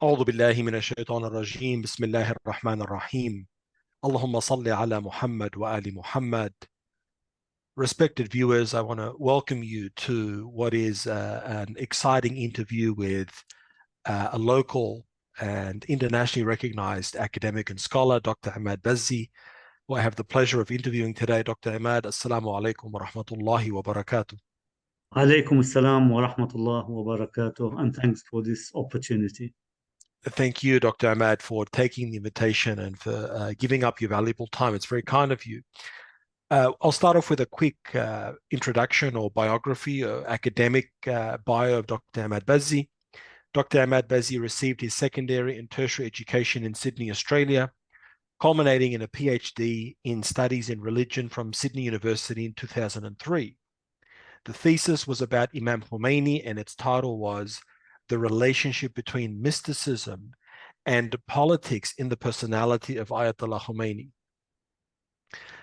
أعوذ بالله من الشيطان الرجيم بسم الله الرحمن الرحيم اللهم صل على محمد وآل محمد. Respected viewers, I want to welcome you to what is an exciting interview with a local and internationally recognized academic and scholar, Dr. Emad Bazzi, who I have the pleasure of interviewing today. Dr. Emad, Assalamu alaikum wa rahmatullahi wa barakatuh. Alaikum assalam wa rahmatullah wa barakatuh, and thanks for this opportunity. Thank you, Dr. Emad, for taking the invitation and for giving up your valuable time. It's very kind of you. I'll start off with a quick introduction or biography, or academic bio of Dr. Emad Bazzi. Dr. Emad Bazzi received his secondary and tertiary education in Sydney, Australia, culminating in a PhD in studies in religion from Sydney University in 2003. The thesis was about Imam Khomeini, and its title was The Relationship Between Mysticism and Politics in the Personality of Ayatollah Khomeini.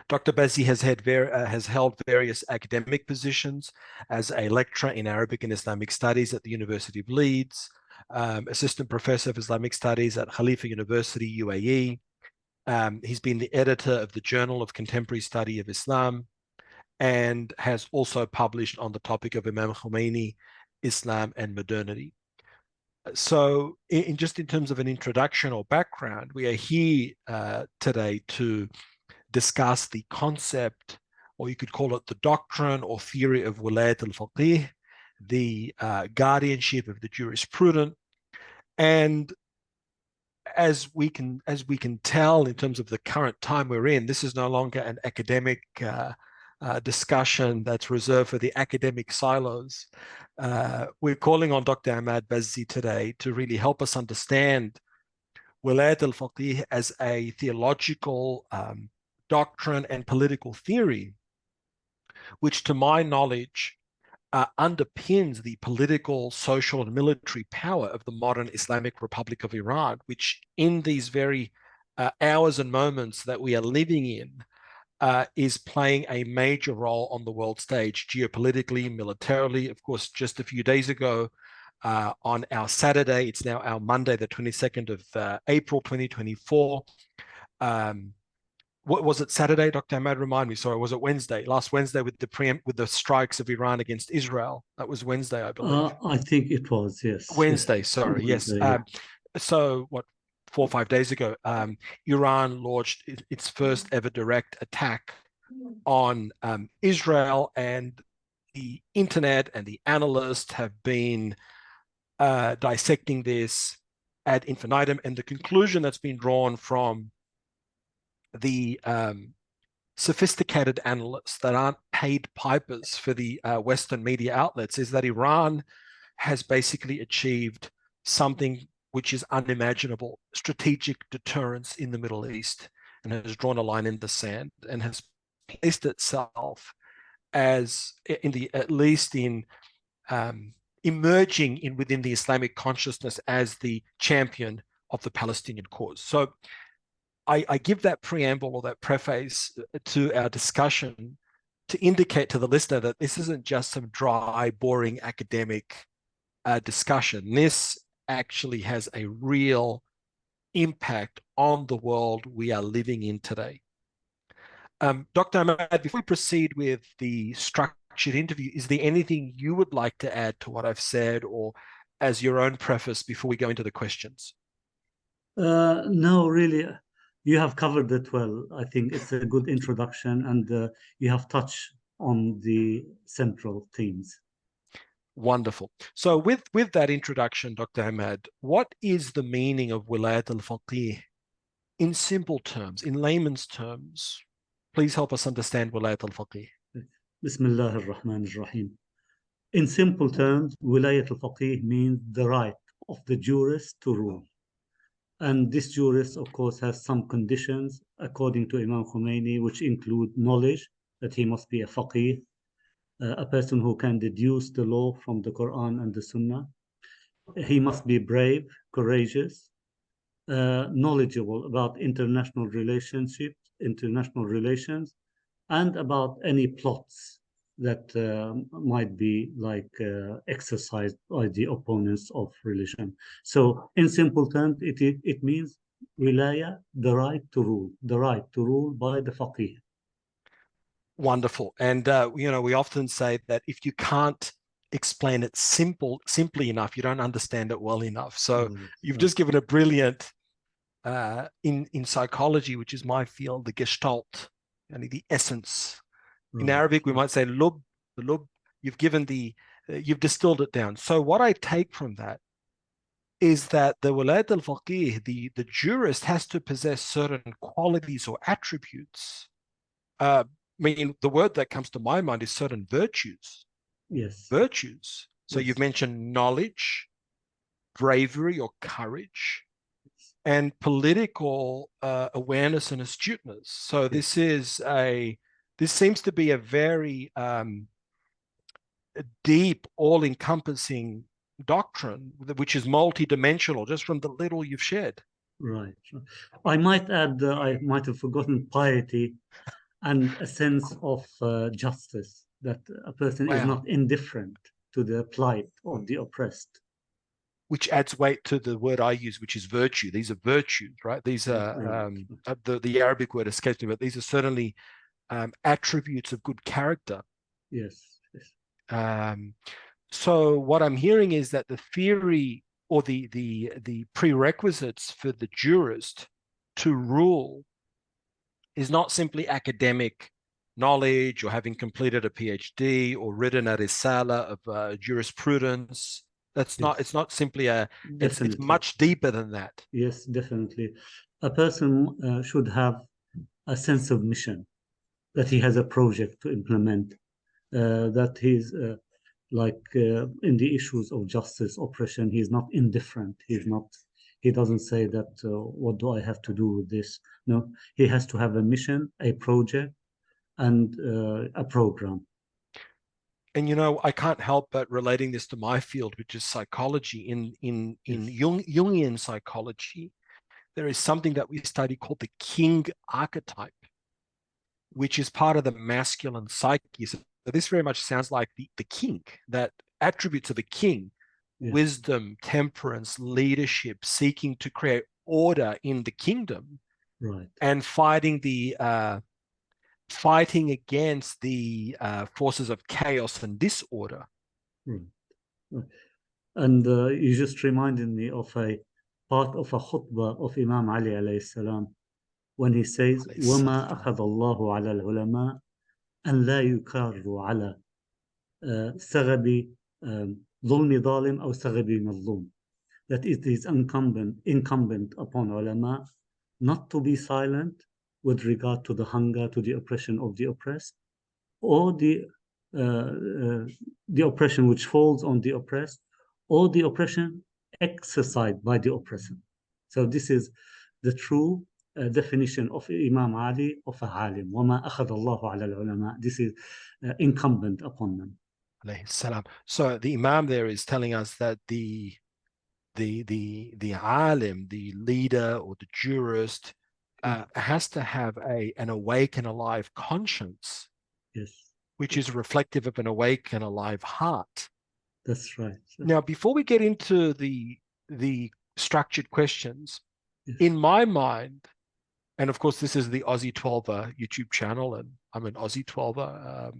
Dr. Bazzi has held various academic positions as a lecturer in Arabic and Islamic Studies at the University of Leeds, assistant professor of Islamic Studies at Khalifa University, UAE. He's been the editor of the Journal of Contemporary Study of Islam and has also published on the topic of Imam Khomeini, Islam and modernity. So in terms of an introduction or background, we are here today to discuss the concept, or you could call it the doctrine or theory of Welayat al-Faqih, the guardianship of the Jurisprudent. And as we can tell in terms of the current time we're in, this is no longer an academic discussion that's reserved for the academic silos. We're calling on Dr. Emad Bazzi today to really help us understand Welayat al-Faqih as a theological doctrine and political theory, which to my knowledge underpins the political, social, and military power of the modern Islamic Republic of Iran, which in these very hours and moments that we are living in is playing a major role on the world stage, geopolitically, militarily. Of course, just a few days ago, on our Saturday, it's now our Monday, the 22nd of April, 2024, what was it, Saturday, Dr. Emad, remind me, sorry, was it Wednesday? Last Wednesday with the strikes of Iran against Israel. That was Wednesday, I believe. I think it was, yes. Wednesday, yes. sorry, Wednesday, yes. yeah. So what, 4 or 5 days ago, Iran launched its first ever direct attack on Israel, and the internet and the analysts have been dissecting this ad infinitum, and the conclusion that's been drawn from the sophisticated analysts that aren't paid pipers for the Western media outlets is that Iran has basically achieved something which is unimaginable: strategic deterrence in the Middle East, and has drawn a line in the sand and has placed itself as emerging within the Islamic consciousness as the champion of the Palestinian cause. So I give that preamble or that preface to our discussion to indicate to the listener that this isn't just some dry, boring academic discussion. This actually has a real impact on the world we are living in today. Dr. Emad, before we proceed with the structured interview, is there anything you would like to add to what I've said, or as your own preface before we go into the questions? No, really, you have covered it well. I think it's a good introduction, and you have touched on the central themes. Wonderful. So with that introduction, Dr. Emad, what is the meaning of Welayat al-Faqih in simple terms, in layman's terms? Please help us understand Welayat al-Faqih. Bismillah ar-Rahman ar-Rahim. In simple terms, Wilayat al-Faqih means the right of the jurist to rule. And this jurist, of course, has some conditions according to Imam Khomeini, which include knowledge, that he must be a faqih, a person who can deduce the law from the Quran and the Sunnah. He must be brave, courageous, knowledgeable about international relations, and about any plots that might be like exercised by the opponents of religion. So in simple terms, it means wilayah, the right to rule by the faqih. Wonderful. And we often say that if you can't explain it simply enough, you don't understand it well enough. So you've just given a brilliant in psychology, which is my field, the gestalt, and the essence. In Arabic, we might say lub, the lub. You've distilled it down. So what I take from that is that the Welayat al-Faqih, the jurist, has to possess certain qualities or attributes. I mean, the word that comes to my mind is certain virtues. Yes. Virtues. So yes. You've mentioned knowledge, bravery or courage, and political awareness and astuteness. So this seems to be a very deep, all-encompassing doctrine, which is multidimensional, just from the little you've shared. Right. I might add, I might have forgotten piety and a sense of justice, that a person is not indifferent to the plight of the oppressed. Which adds weight to the word I use, which is virtue. These are virtues, right? These are, the Arabic word escapes me, but these are certainly attributes of good character. Yes. So what I'm hearing is that the theory or the prerequisites for the jurist to rule is not simply academic knowledge or having completed a PhD or written a risala of jurisprudence. It's not simply it's much deeper than that. Yes, definitely. A person should have a sense of mission, that he has a project to implement, that he's in the issues of justice, oppression, he's not indifferent. He doesn't say that, what do I have to do with this? No, he has to have a mission, a project, and a program. And I can't help but relating this to my field, which is psychology. In Jungian psychology, there is something that we study called the king archetype, which is part of the masculine psyche. So this very much sounds like the king, that attributes of the king, wisdom, temperance, leadership, seeking to create order in the kingdom, and fighting against the forces of chaos and disorder. And you just reminded me of a part of a khutbah of Imam Ali alayhi salam, when he says, وَمَا أَخَذَ اللَّهُ عَلَى الْعُلَمَاءِ أَنْ لَا يُكَارُّوا عَلَى سَغَبِ ظُلْمِ ظَالِمٍ أَوْ سَغَبِ مَظْلُومٍ. That it is incumbent upon ulama not to be silent with regard to the hunger, to the oppression of the oppressed, or the oppression which falls on the oppressed, or the oppression exercised by the oppressor. So this is the true definition of Imam Ali of a alim. وَمَا أَخَذَ اللَّهُ عَلَى الْعُلَمَاءِ. This is incumbent upon them. So the Imam there is telling us that the alim, the leader or the jurist, has to have an awake and alive conscience. Yes. Which is reflective of an awake and alive heart. That's right. Now, before we get into the structured questions, in my mind, and of course, this is the Aussie 12er YouTube channel, and I'm an Aussie 12er,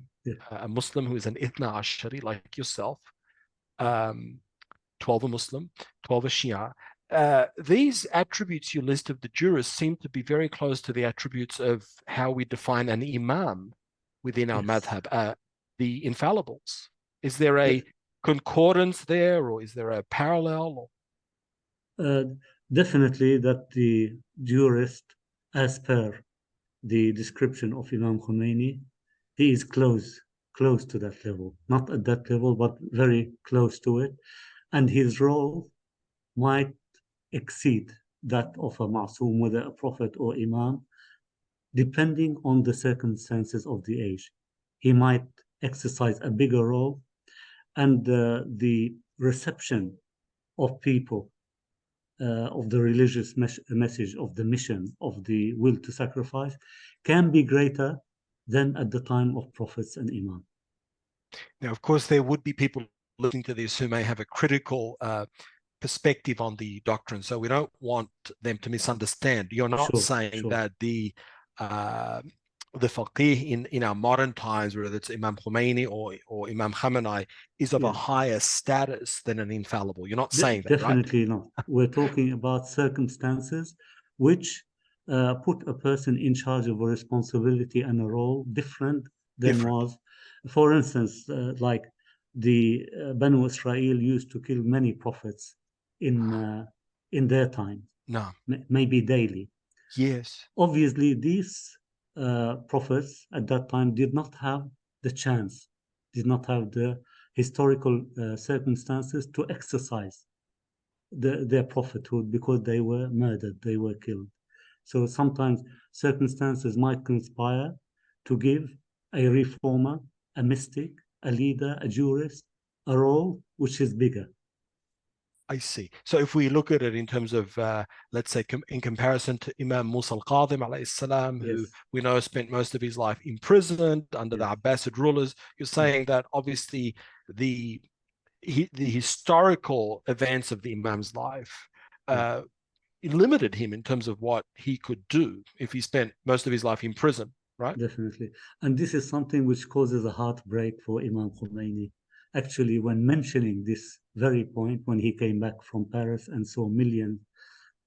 a Muslim who is an Ithna Ashari like yourself, 12er Muslim, 12er Shia. These attributes you list of the jurists seem to be very close to the attributes of how we define an imam within our madhab, the infallibles. Is there a concordance there, or is there a parallel? Definitely that the jurist, as per the description of Imam Khomeini, he is close to that level. Not at that level, but very close to it. And his role might exceed that of a ma'soom, whether a prophet or imam, depending on the circumstances of the age. He might exercise a bigger role, and the reception of people of the religious message, of the mission, of the will to sacrifice, can be greater than at the time of prophets and imam. Now, of course, there would be people listening to this who may have a critical perspective on the doctrine. So we don't want them to misunderstand. You're not Sure, saying sure. that the faqih in our modern times, whether it's Imam Khomeini or Imam Khamenei, is of a Yes. higher status than an infallible. You're not saying that, right? Definitely not. We're talking about circumstances which put a person in charge of a responsibility and a role different than Different. was. For instance, like the Banu Israel used to kill many prophets in their time, No. maybe daily. Yes. Obviously, these prophets at that time did not have the chance, did not have the historical circumstances to exercise their prophethood because they were murdered, they were killed. So sometimes circumstances might conspire to give a reformer, a mystic, a leader, a jurist, a role which is bigger. I see. So if we look at it in terms of, let's say, in comparison to Imam Musa al-Qadhim alayhi salam, who Yes, we know spent most of his life imprisoned under the yes, Abbasid rulers, you're yes, saying that obviously the the historical events of the Imam's life yes, uh, limited him in terms of what he could do if he spent most of his life in prison, right? definitely. And this is something which causes a heartbreak for Imam Khomeini. Actually, when mentioning this very point, when he came back from Paris and saw millions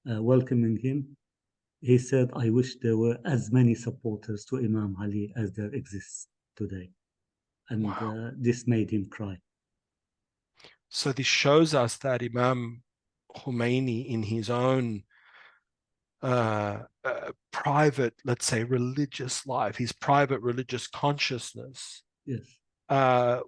welcoming him, he said, I wish there were as many supporters to Imam Ali as there exists today. And Wow. this made him cry. So this shows us that Imam Khomeini, in his own private, let's say, religious life, his private religious consciousness, Yes,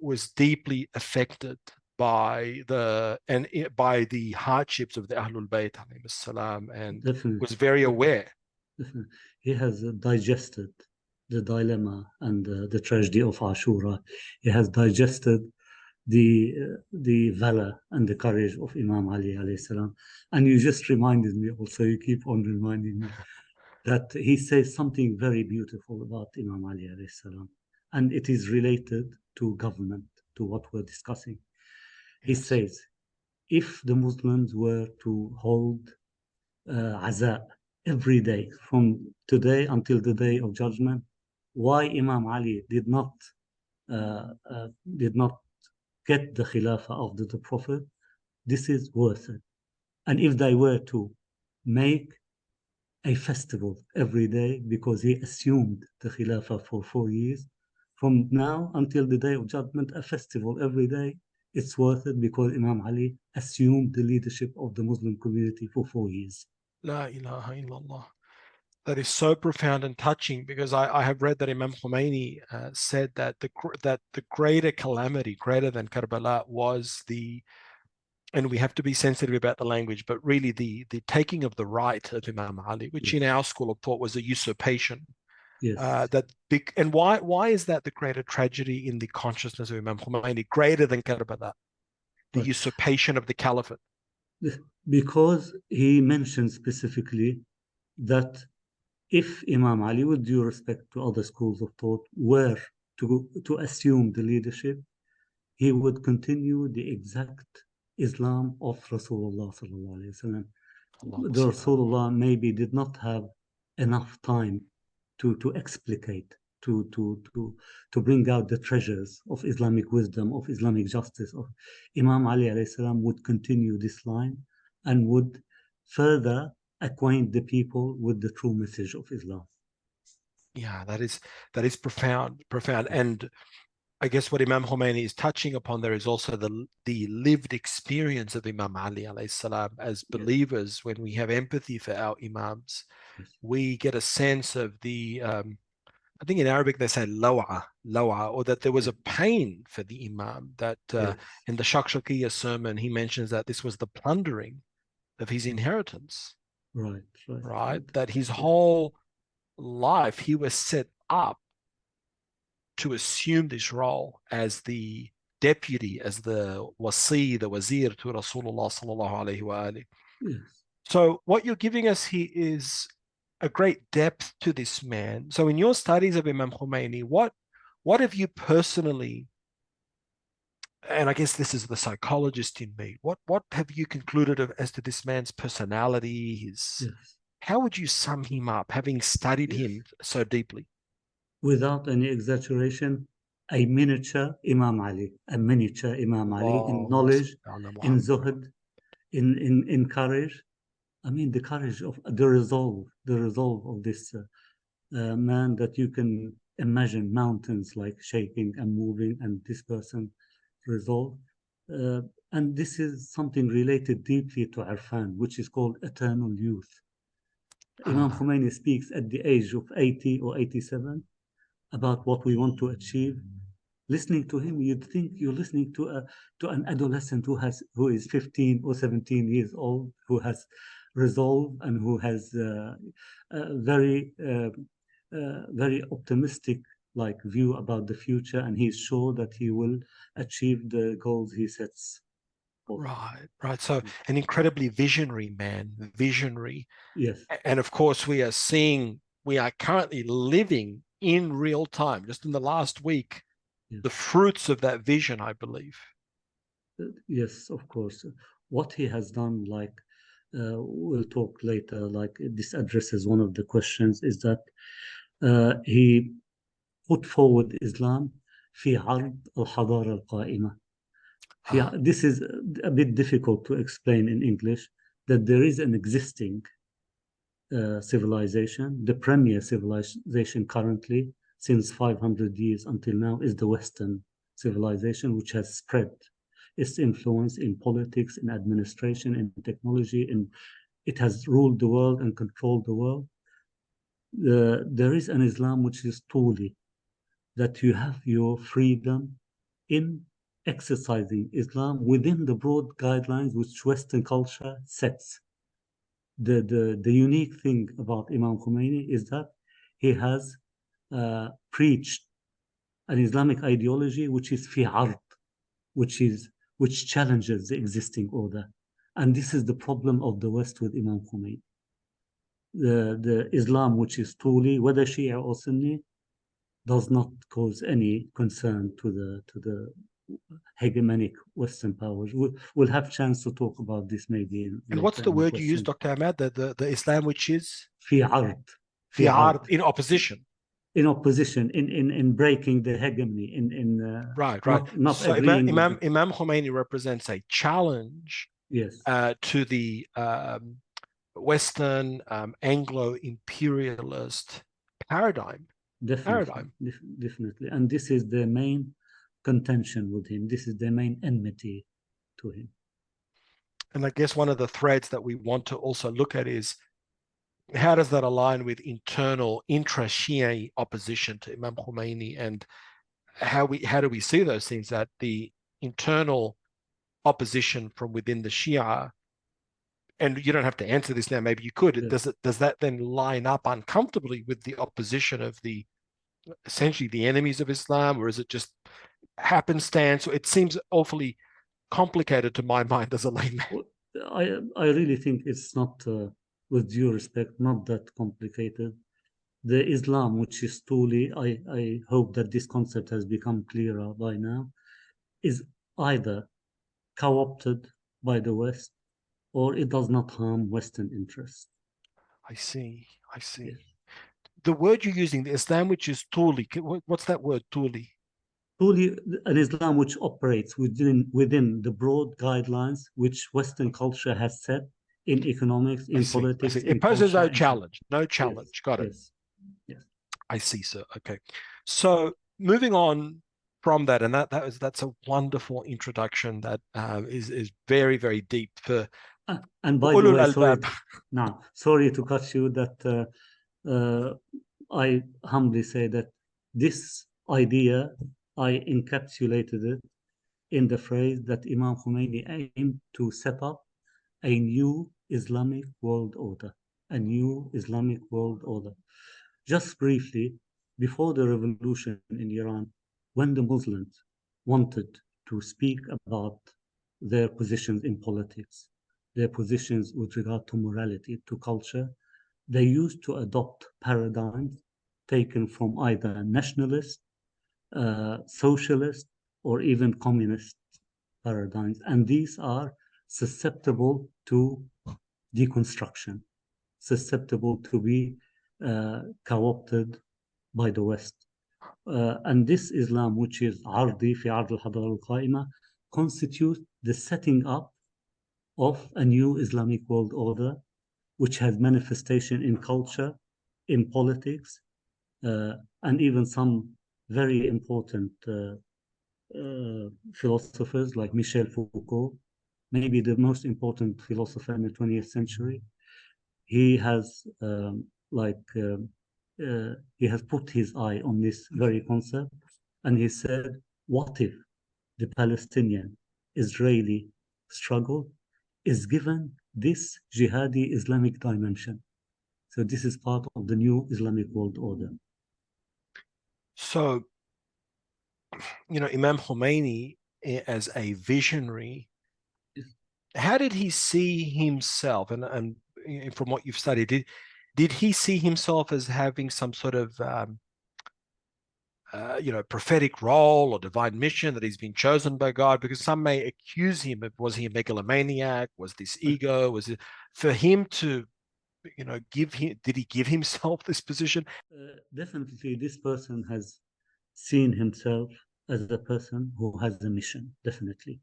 was deeply affected by the hardships of the Ahlul Bayt salam, and was definitely. very aware. Definitely. He has digested the dilemma and the tragedy of Ashura. He has digested the valor and the courage of Imam Ali alayhi salam. And you just reminded me also, you keep on reminding me that he says something very beautiful about Imam Ali alayhi salam. And it is related to government, to what we're discussing. He Yes. says, if the Muslims were to hold aza every day from today until the day of judgment, why Imam Ali did not get the Khilafah of the Prophet, this is worth it. And if they were to make a festival every day because he assumed the Khilafah for 4 years, from now until the day of judgment, a festival every day, it's worth it because Imam Ali assumed the leadership of the Muslim community for 4 years. La ilaha illallah. That is so profound and touching, because I have read that Imam Khomeini said that the greater calamity, greater than Karbala, was and we have to be sensitive about the language, but really the taking of the right of Imam Ali, which in Yes, our school of thought was a usurpation. yes. And why is that the greater tragedy in the consciousness of Imam Khomeini, greater than Karbala, the Right. usurpation of the caliphate? Because he mentioned specifically that if Imam Ali, with due respect to other schools of thought, were to assume the leadership, he would continue the exact Islam of Rasulullah sallallahu alaihi wasallam. Allahumma The salli ala Rasulullah maybe did not have enough time to explicate, to bring out the treasures of Islamic wisdom, of Islamic justice. Of Imam Ali alayhi salam would continue this line and would further acquaint the people with the true message of Islam. Yeah, that is profound. And I guess what Imam Khomeini is touching upon there is also the lived experience of Imam Ali alayhi salam. As Yes, believers, when we have empathy for our imams, yes, we get a sense of I think in Arabic they say lawa, or that there was yes, a pain for the imam. That yes, in the Shakshakiyya sermon he mentions that this was the plundering of his inheritance, right, right, right? right. That his whole life he was set up to assume this role as the deputy, as the wasi, the wazir to Rasulullah sallallahu alaihi wa alihi. Yes, So what you're giving us here is a great depth to this man. So in your studies of Imam Khomeini, what have you personally and I guess this is the psychologist in me. What have you concluded as to this man's personality? Yes, How would you sum him up, having studied yes. him so deeply? Without any exaggeration, a miniature Imam Ali, a miniature Imam Ali in Allahumma knowledge, salli ala in Muhammad. zuhud, in courage. I mean, the courage of the resolve of this man, that you can imagine mountains like shaking and moving, and this person resolve. Uh, and this is something related deeply to Irfan, which is called eternal youth. Imam Ah, Khomeini speaks at the age of 80 or 87 about what we want to achieve. Listening to him, you'd think you're listening to an adolescent who is 15 or 17 years old, who has resolve and who has very optimistic like view about the future, and he's sure that he will achieve the goals he sets for. right, right. So an incredibly visionary man, visionary. Yes, And of course, we are currently living in real time, just in the last week, yes, the fruits of that vision, I believe. yes, of course. What he has done, like we'll talk later, like this addresses one of the questions, is that he put forward Islam في عرض الحضارة القائمة. Ah, This is a bit difficult to explain in English, that there is an existing civilization. The premier civilization currently, since 500 years until now, is the Western civilization, which has spread its influence in politics, in administration, in technology, and it has ruled the world and controlled the world. There is an Islam which is truly that you have your freedom in exercising Islam within the broad guidelines which Western culture sets. The unique thing about Imam Khomeini is that he has preached an Islamic ideology which is fi ard, which challenges the existing order, and this is the problem of the West with Imam Khomeini. The Islam which is truly, whether Shia or Sunni, does not cause any concern to the hegemonic Western powers. We'll have chance to talk about this maybe and what's later the in the word you use, question. Dr. Ahmad? The Islam which is في عرض في fi'ar, عرض in opposition. in opposition, in breaking the hegemony, in Right, right. not So agreeing with the, Imam Khomeini represents a challenge yes, to the Western Anglo-imperialist paradigm. definitely, definitely, and this is the main contention with him. This is the main enmity to him. And I guess one of the threads that we want to also look at is how does that align with internal intra-Shia opposition to Imam Khomeini, and how do we see those things, that the internal opposition from within the Shia, and you don't have to answer this now, maybe you could, Yes. does that then line up uncomfortably with the opposition of the essentially the enemies of Islam, or is it just happenstance? It seems awfully complicated to my mind as a layman. Well, I really think it's not, with due respect, not that complicated. The Islam, which is truly, I hope that this concept has become clearer by now, is either co-opted by the West, or it does not harm Western interests. I see. I see. Yes. The word you're using, the Islam which is tuli, what's that word, tuli? Truly, an Islam which operates within the broad guidelines which Western culture has set in economics, I in see. I see. politics, It in poses culture, no in so. challenge. No Yes, challenge. Got it. yes, yes. I see, sir. Okay. So moving on from that, and that's a wonderful introduction that is very, very deep And for by the ulul way, albab. sorry to cut you. That I humbly say that this idea, I encapsulated it in the phrase that Imam Khomeini aimed to set up a new Islamic world order, a new Islamic world order. Just briefly, before the revolution in Iran, when the Muslims wanted to speak about their positions in politics, their positions with regard to morality, to culture, they used to adopt paradigms taken from either nationalist, socialist, or even communist paradigms, and these are susceptible to deconstruction, susceptible to be co-opted by the West. And this Islam, which is عرضي في عرض الحضارة القائمة, constitutes the setting up of a new Islamic world order, which has manifestation in culture, in politics, and even some very important philosophers like Michel Foucault, maybe the most important philosopher in the 20th century. He has he has put his eye on this very concept, and he said, what if the Palestinian-Israeli struggle is given this jihadi Islamic dimension? So this is part of the new Islamic world order. So, Imam Khomeini as a visionary, how did he see himself? And from what you've studied, did he see himself as having some sort of prophetic role or divine mission, that he's been chosen by God? Because some may accuse him of, was he a megalomaniac? Was this ego? Was it for him to, did he give himself this position? Definitely, this person has seen himself as a person who has a mission, definitely.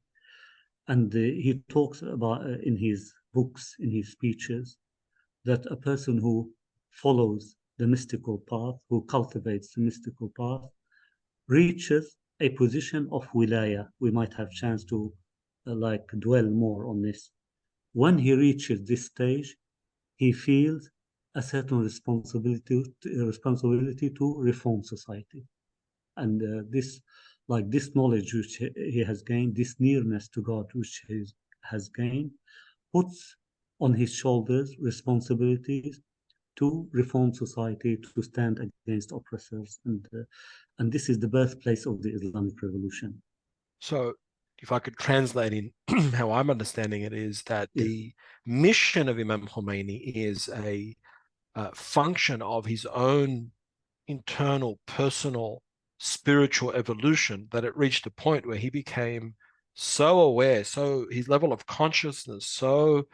And he talks about in his books, in his speeches, that a person who follows the mystical path, who cultivates the mystical path, reaches a position of Wilayah. We might have chance to dwell more on this. When he reaches this stage, he feels a certain responsibility to reform society. And this knowledge which he has gained, this nearness to God which he has gained, puts on his shoulders responsibilities to reform society, to stand against oppressors, and this is the birthplace of the Islamic Revolution. So, if I could translate in how I'm understanding it, is that the mission of Imam Khomeini is a function of his own internal, personal, spiritual evolution, that it reached a point where he became so aware, so his level of consciousness so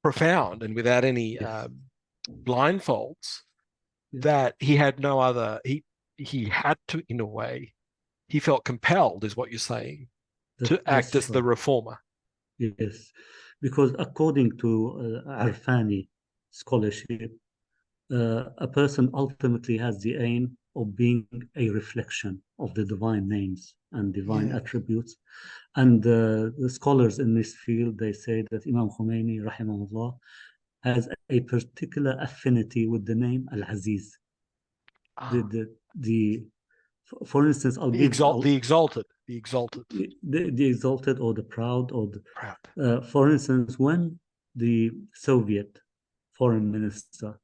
profound and without any blindfolds, that he had no other, he had to, in a way, he felt compelled, is what you're saying, to act as the reformer. Yes, because according to Irfani scholarship, a person ultimately has the aim of being a reflection of the divine names and divine attributes. And the scholars in this field, they say that Imam Khomeini, rahimahullah, has a particular affinity with the name Al-Aziz. For instance, the exalted or the proud, or for instance, when the Soviet foreign minister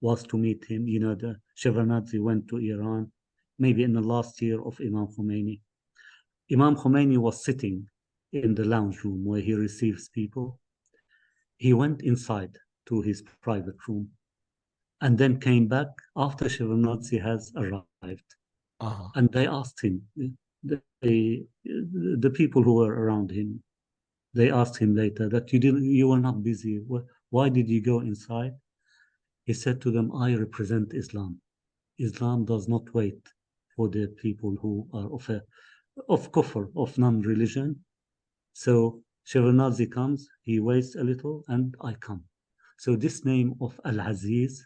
was to meet him, the Shevardnadze went to Iran, maybe in the last year of Imam Khomeini. Imam Khomeini was sitting in the lounge room where he receives people. He went inside to his private room and then came back after Shevardnadze has arrived. And they asked him, the people who were around him, they asked him later that you were not busy. Why did you go inside? He said to them, I represent Islam. Islam does not wait for the people who are of kufr, of non-religion. So Shevardnadze comes, he waits a little, and I come. So this name of Al-Aziz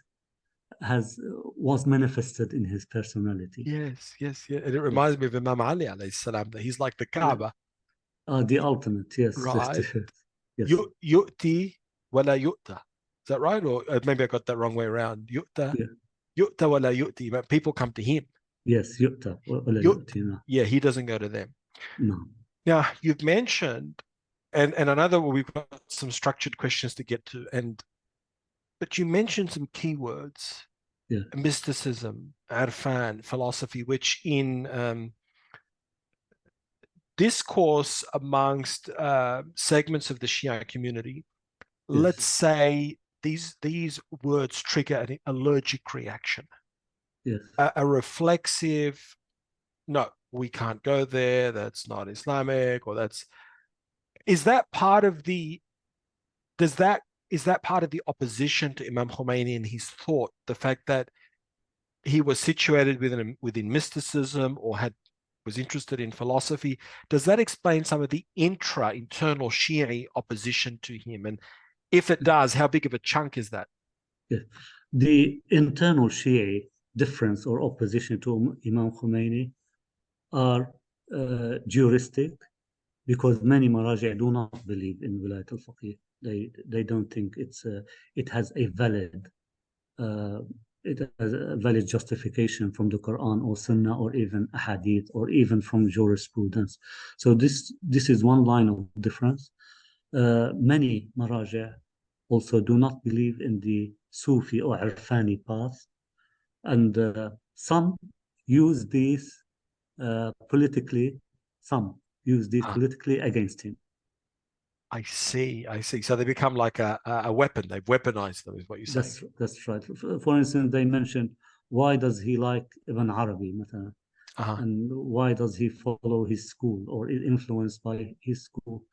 was manifested in his personality. Yes. And it reminds me of Imam Ali alayhi salam, that he's like the Kaaba. The ultimate, yes. Right. Yes. Yu'ti wala yu'ta. Is that right? Or maybe I got that wrong way around. Yu'ta wala yu'ti. But people come to him. Yes, yu'ta wala yu'ti. No. Yeah, he doesn't go to them. No. Now, you've mentioned, and I know that we've got some structured questions to get to, but you mentioned some keywords. Mysticism, Irfan, philosophy, which in discourse amongst segments of the Shia community, let's say these words trigger an allergic reaction. A reflexive, no, we can't go there, that's not Islamic, or that's Is that part of the does that is that part of the opposition to Imam Khomeini and his thought, the fact that he was situated within mysticism or was interested in philosophy? Does that explain some of the internal Shia opposition to him? And if it does, how big of a chunk is that? Yeah. The internal Shia difference or opposition to Imam Khomeini are juristic, because many Maraji do not believe in Welayat al-Faqih. They don't think it has a valid justification from the Quran or Sunnah or even Hadith or even from jurisprudence. So this is one line of difference. Many Maraji also do not believe in the Sufi or Irfani path, and some use these politically. Some use these politically against him. I see. So they become like a weapon. They've weaponized them, is what you're saying. That's right. For instance, they mentioned, why does he like Ibn Arabi, and why does he follow his school or is influenced by his school?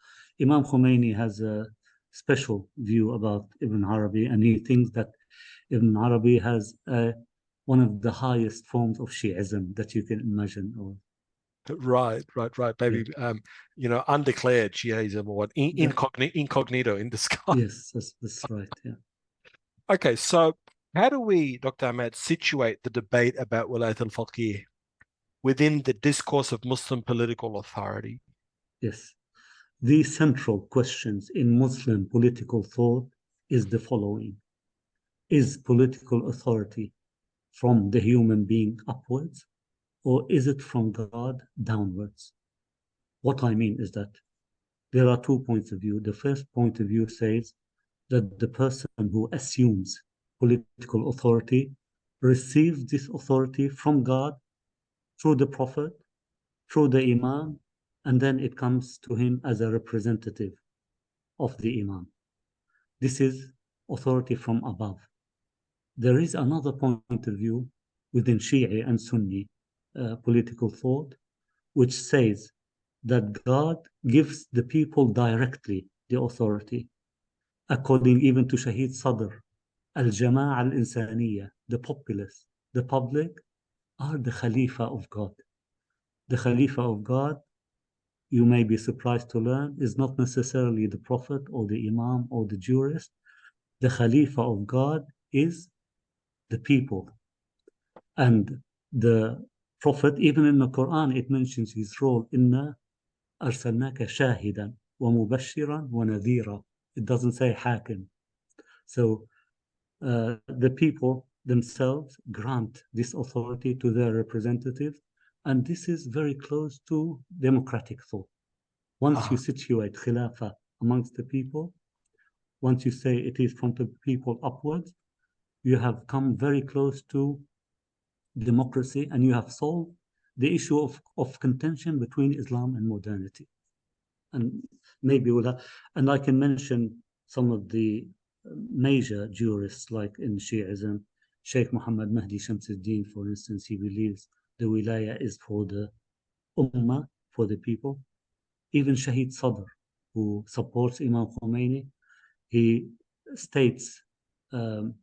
Imam Khomeini has a special view about Ibn Arabi, and he thinks that Ibn Arabi has one of the highest forms of Shi'ism that you can imagine. Right. Maybe undeclared Shiaism or incognito in disguise. Yes, that's right. Yeah. Okay, so how do we, Dr. Emad, situate the debate about Welayat al-Faqih within the discourse of Muslim political authority? Yes. The central questions in Muslim political thought is the following. Is political authority from the human being upwards, or is it from God downwards? What I mean is that there are 2 points of view. The first point of view says that the person who assumes political authority receives this authority from God through the Prophet, through the Imam, and then it comes to him as a representative of the Imam. This is authority from above. There is another point of view within Shia and Sunni political thought, which says that God gives the people directly the authority, according even to Shahid Sadr, al-Jama'a al-Insaniyya, the populace, the public, are the Khalifa of God. The Khalifa of God, you may be surprised to learn, is not necessarily the Prophet or the Imam or the Jurist. The Khalifa of God is the people. And the Prophet, even in the Quran, it mentions his role. Inna arsalnaka shahidan wa mubashiran wa nadhira. It doesn't say hakim. So the people themselves grant this authority to their representatives, and this is very close to democratic thought. Once you situate Khilafah amongst the people, once you say it is from the people upwards, you have come very close to democracy, and you have solved the issue of contention between Islam and modernity. And maybe and I can mention some of the major jurists, like in Shi'ism, Sheikh Muhammad Mahdi Shamsuddin, for instance. He believes the Wilayah is for the Ummah, for the people. Even Shahid Sadr, who supports Imam Khomeini, he states in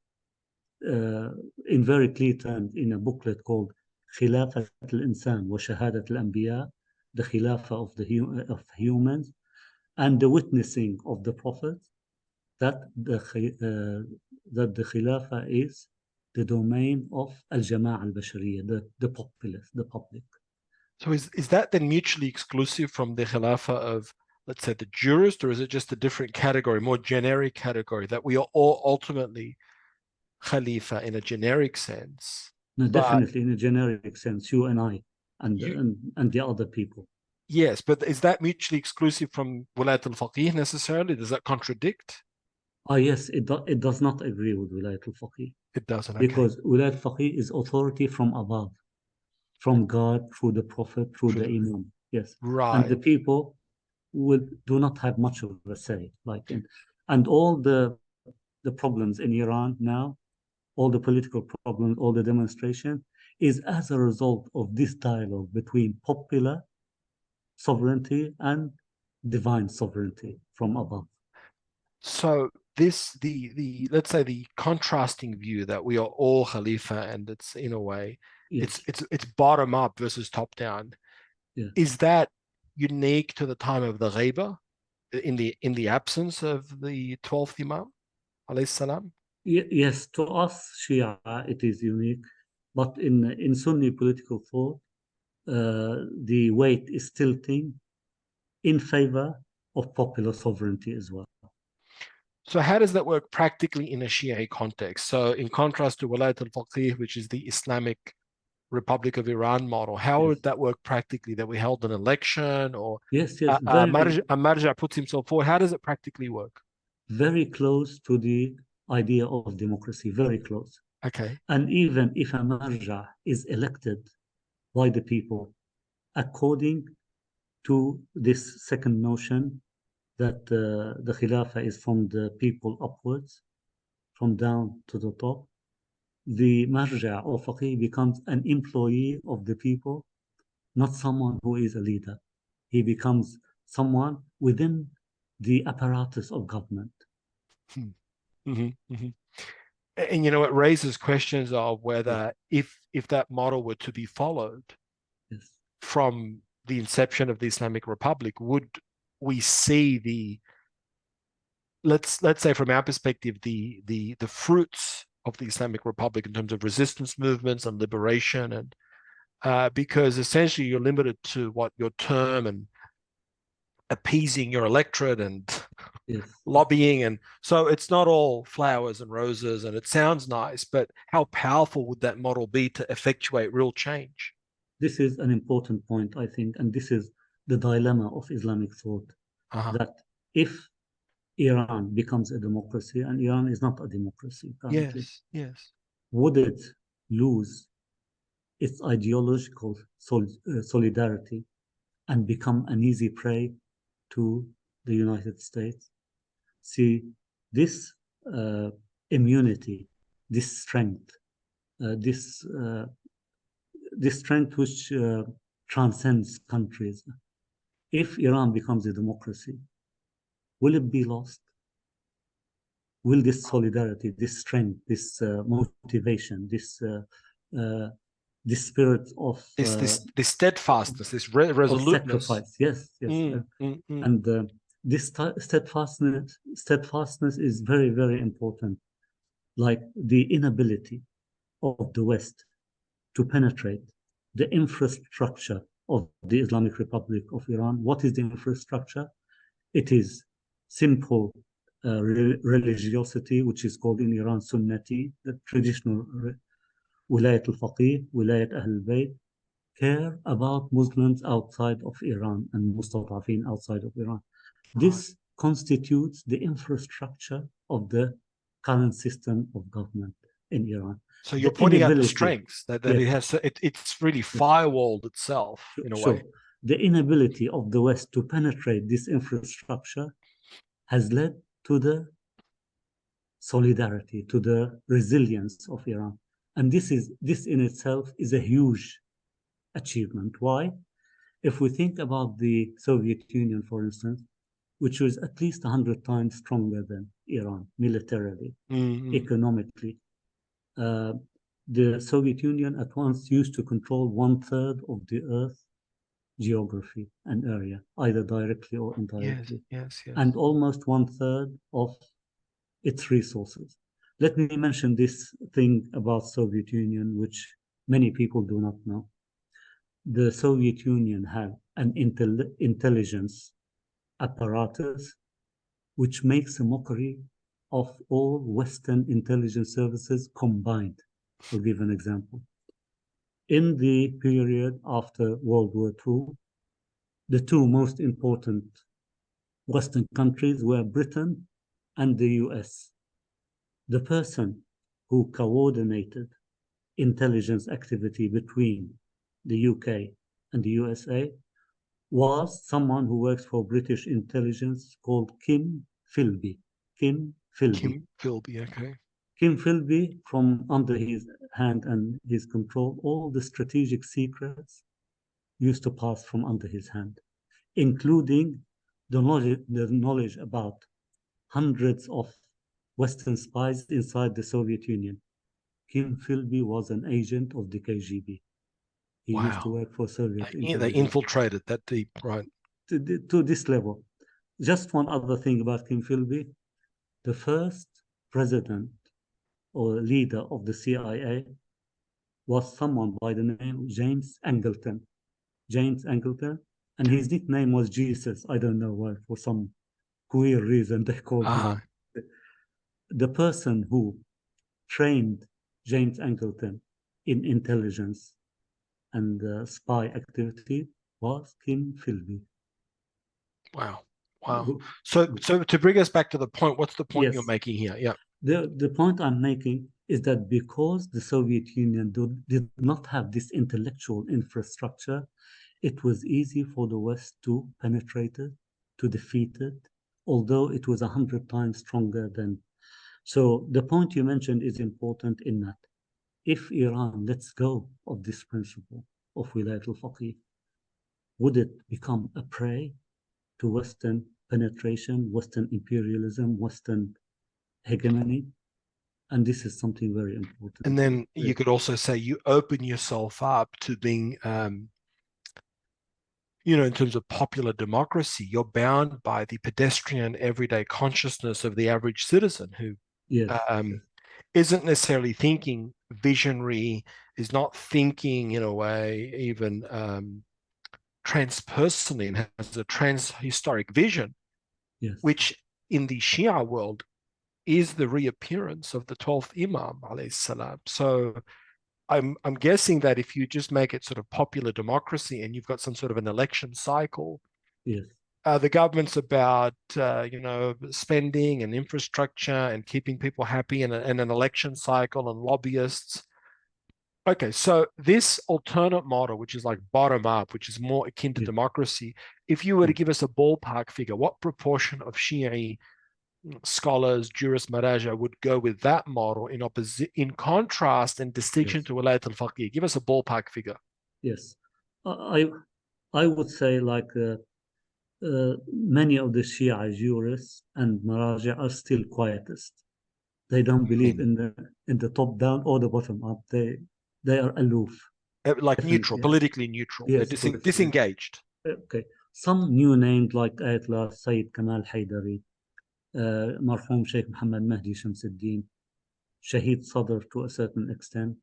very clear terms in a booklet called Khilafat al-Insan wa Shahadat al-Anbiya, the Khilafah of humans and the witnessing of the prophets, that the Khilafah is the domain of al-Jama'a al-Bashariyya, the populace, the public. So is that then mutually exclusive from the Khilafah of, let's say, the jurist, or is it just a different category, more generic category, that we are all ultimately Khalifa in a generic sense? No, definitely in a generic sense, you and I and the other people. Yes, but is that mutually exclusive from Welayat al-Faqih necessarily? Does that contradict? Yes, it does not agree with Welayat al-Faqih. It doesn't, okay. Because Welayat al-Faqih is authority from above, from God, through the Prophet, through the Imam. Yes. Right. And the people do not have much of a say. And all the problems in Iran now, all the political problems, all the demonstration, is as a result of this dialogue between popular sovereignty and divine sovereignty from above. So let's say the contrasting view that we are all Khalifa, and it's in a way Yes, it's bottom up versus top down. yes. Is that unique to the time of the Ghaiba, in the absence of the 12th Imam, alayhi salam? Yes, to us, Shia, it is unique, but in Sunni political thought, the weight is tilting in favor of popular sovereignty as well. So how does that work practically in a Shia context? So in contrast to Welayat al-Faqih, which is the Islamic Republic of Iran model, how Yes, would that work practically? That we held an election, or yes, very, a marja puts himself forward? How does it practically work? very close to the idea of democracy, very close. Okay. And even if a marja is elected by the people, according to this second notion that the Khilafah is from the people upwards, from down to the top, the marja or faqih becomes an employee of the people, not someone who is a leader. He becomes someone within the apparatus of government. Mm-hmm. Mm-hmm. And it raises questions of Yes, whether if that model were to be followed yes, from the inception of the Islamic Republic, would we see let's say from our perspective the fruits of the Islamic Republic in terms of resistance movements and liberation, and because essentially you're limited to what your term and appeasing your electorate and yes. lobbying, and so it's not all flowers and roses, and it sounds nice, but how powerful would that model be to effectuate real change? This is an important point, I think, and this is the dilemma of Islamic thought, Uh-huh. that if Iran becomes a democracy, and Iran is not a democracy currently, Yes, yes. would it lose its ideological solidarity and become an easy prey to the United States? See, this immunity, this strength, this strength which transcends countries. If Iran becomes a democracy, will it be lost? Will this solidarity, this strength, this motivation, uh, this spirit This steadfastness, this resoluteness. sacrifice? Yes, yes. Mm, mm, mm. And this steadfastness is very, very important. Like the inability of the West to penetrate the infrastructure of the Islamic Republic of Iran. What is the infrastructure? It is simple religiosity, which is called in Iran Sunnati, the traditional Welayat al-Faqih, Welayat al-Bayt, care about Muslims outside of Iran and Mustadafin outside of Iran. Right. This constitutes the infrastructure of the current system of government in Iran. So you're The pointing out the inability, strengths that yes, it has. It's really yes, firewalled itself in a sure. way. The inability of the West to penetrate this infrastructure has led to the solidarity, to the resilience of Iran. And this in itself is a huge achievement. Why? If we think about the Soviet Union, for instance, which was at least 100 times stronger than Iran militarily, Mm-hmm. economically, uh, the Soviet Union at once used to control 1/3 of the Earth geography and area, either directly or Yes, indirectly, yes, yes. and almost 1/3 of its resources. Let me mention this thing about Soviet Union, which many people do not know. The Soviet Union had an intelligence apparatus which makes a mockery of all Western intelligence services combined. I'll give an example. In the period after World War II, the two most important Western countries were Britain and the US. The person who coordinated intelligence activity between the UK and the USA was someone who works for British intelligence called Kim Philby. Kim Philby. Kim Philby, okay. Kim Philby, from under his hand and his control, all the strategic secrets used to pass from under his hand, including the knowledge about hundreds of Western spies inside the Soviet Union. Kim Philby was an agent of the KGB. He used to Wow. work for Soviet They intelligence. infiltrated that deep, right? To this level. Just one other thing about Kim Philby. The first president or leader of the CIA was someone by the name of James Angleton. James Angleton. And his nickname was Jesus. I don't know why, for some queer reason they called him. The person who trained James Angleton in intelligence and spy activity was Kim Philby. Wow. Wow. So to bring us back to the point, what's the point you're making here? Yeah. The point I'm making is that because the Soviet Union did not have this intellectual infrastructure, it was easy for the West to penetrate it, to defeat it, although it was 100 times stronger than. So the point you mentioned is important in that if Iran lets go of this principle of Welayat al-Faqih, would it become a prey to Western penetration, Western imperialism, Western hegemony? And this is something very important. And then you could also say you open yourself up to being, in terms of popular democracy, you're bound by the pedestrian everyday consciousness of the average citizen who isn't necessarily thinking visionary, is not thinking in a way even transpersonally, and has a transhistoric vision, which in the Shia world is the reappearance of the 12th Imam alayhi salam. So I'm guessing that if you just make it sort of popular democracy and you've got some sort of an election cycle, the government's about spending and infrastructure and keeping people happy and an election cycle and lobbyists. Okay, so this alternate model, which is like bottom up, which is more akin to democracy, if you were to give us a ballpark figure, what proportion of Shia scholars, jurists, maraja would go with that model in contrast and distinction to Welayat al-Faqih? Give us a ballpark figure. Yes, I would say like many of the Shia jurists and maraja are still quietist. They don't believe in the top down or the bottom up. They are aloof, like neutral, politically neutral. Yes, they're disengaged. Okay, some new names like Ayatollah Sayyid Kamal Haydari, Marhum Sheikh Muhammad Mahdi Shamsuddin, Shahid Sadr to a certain extent.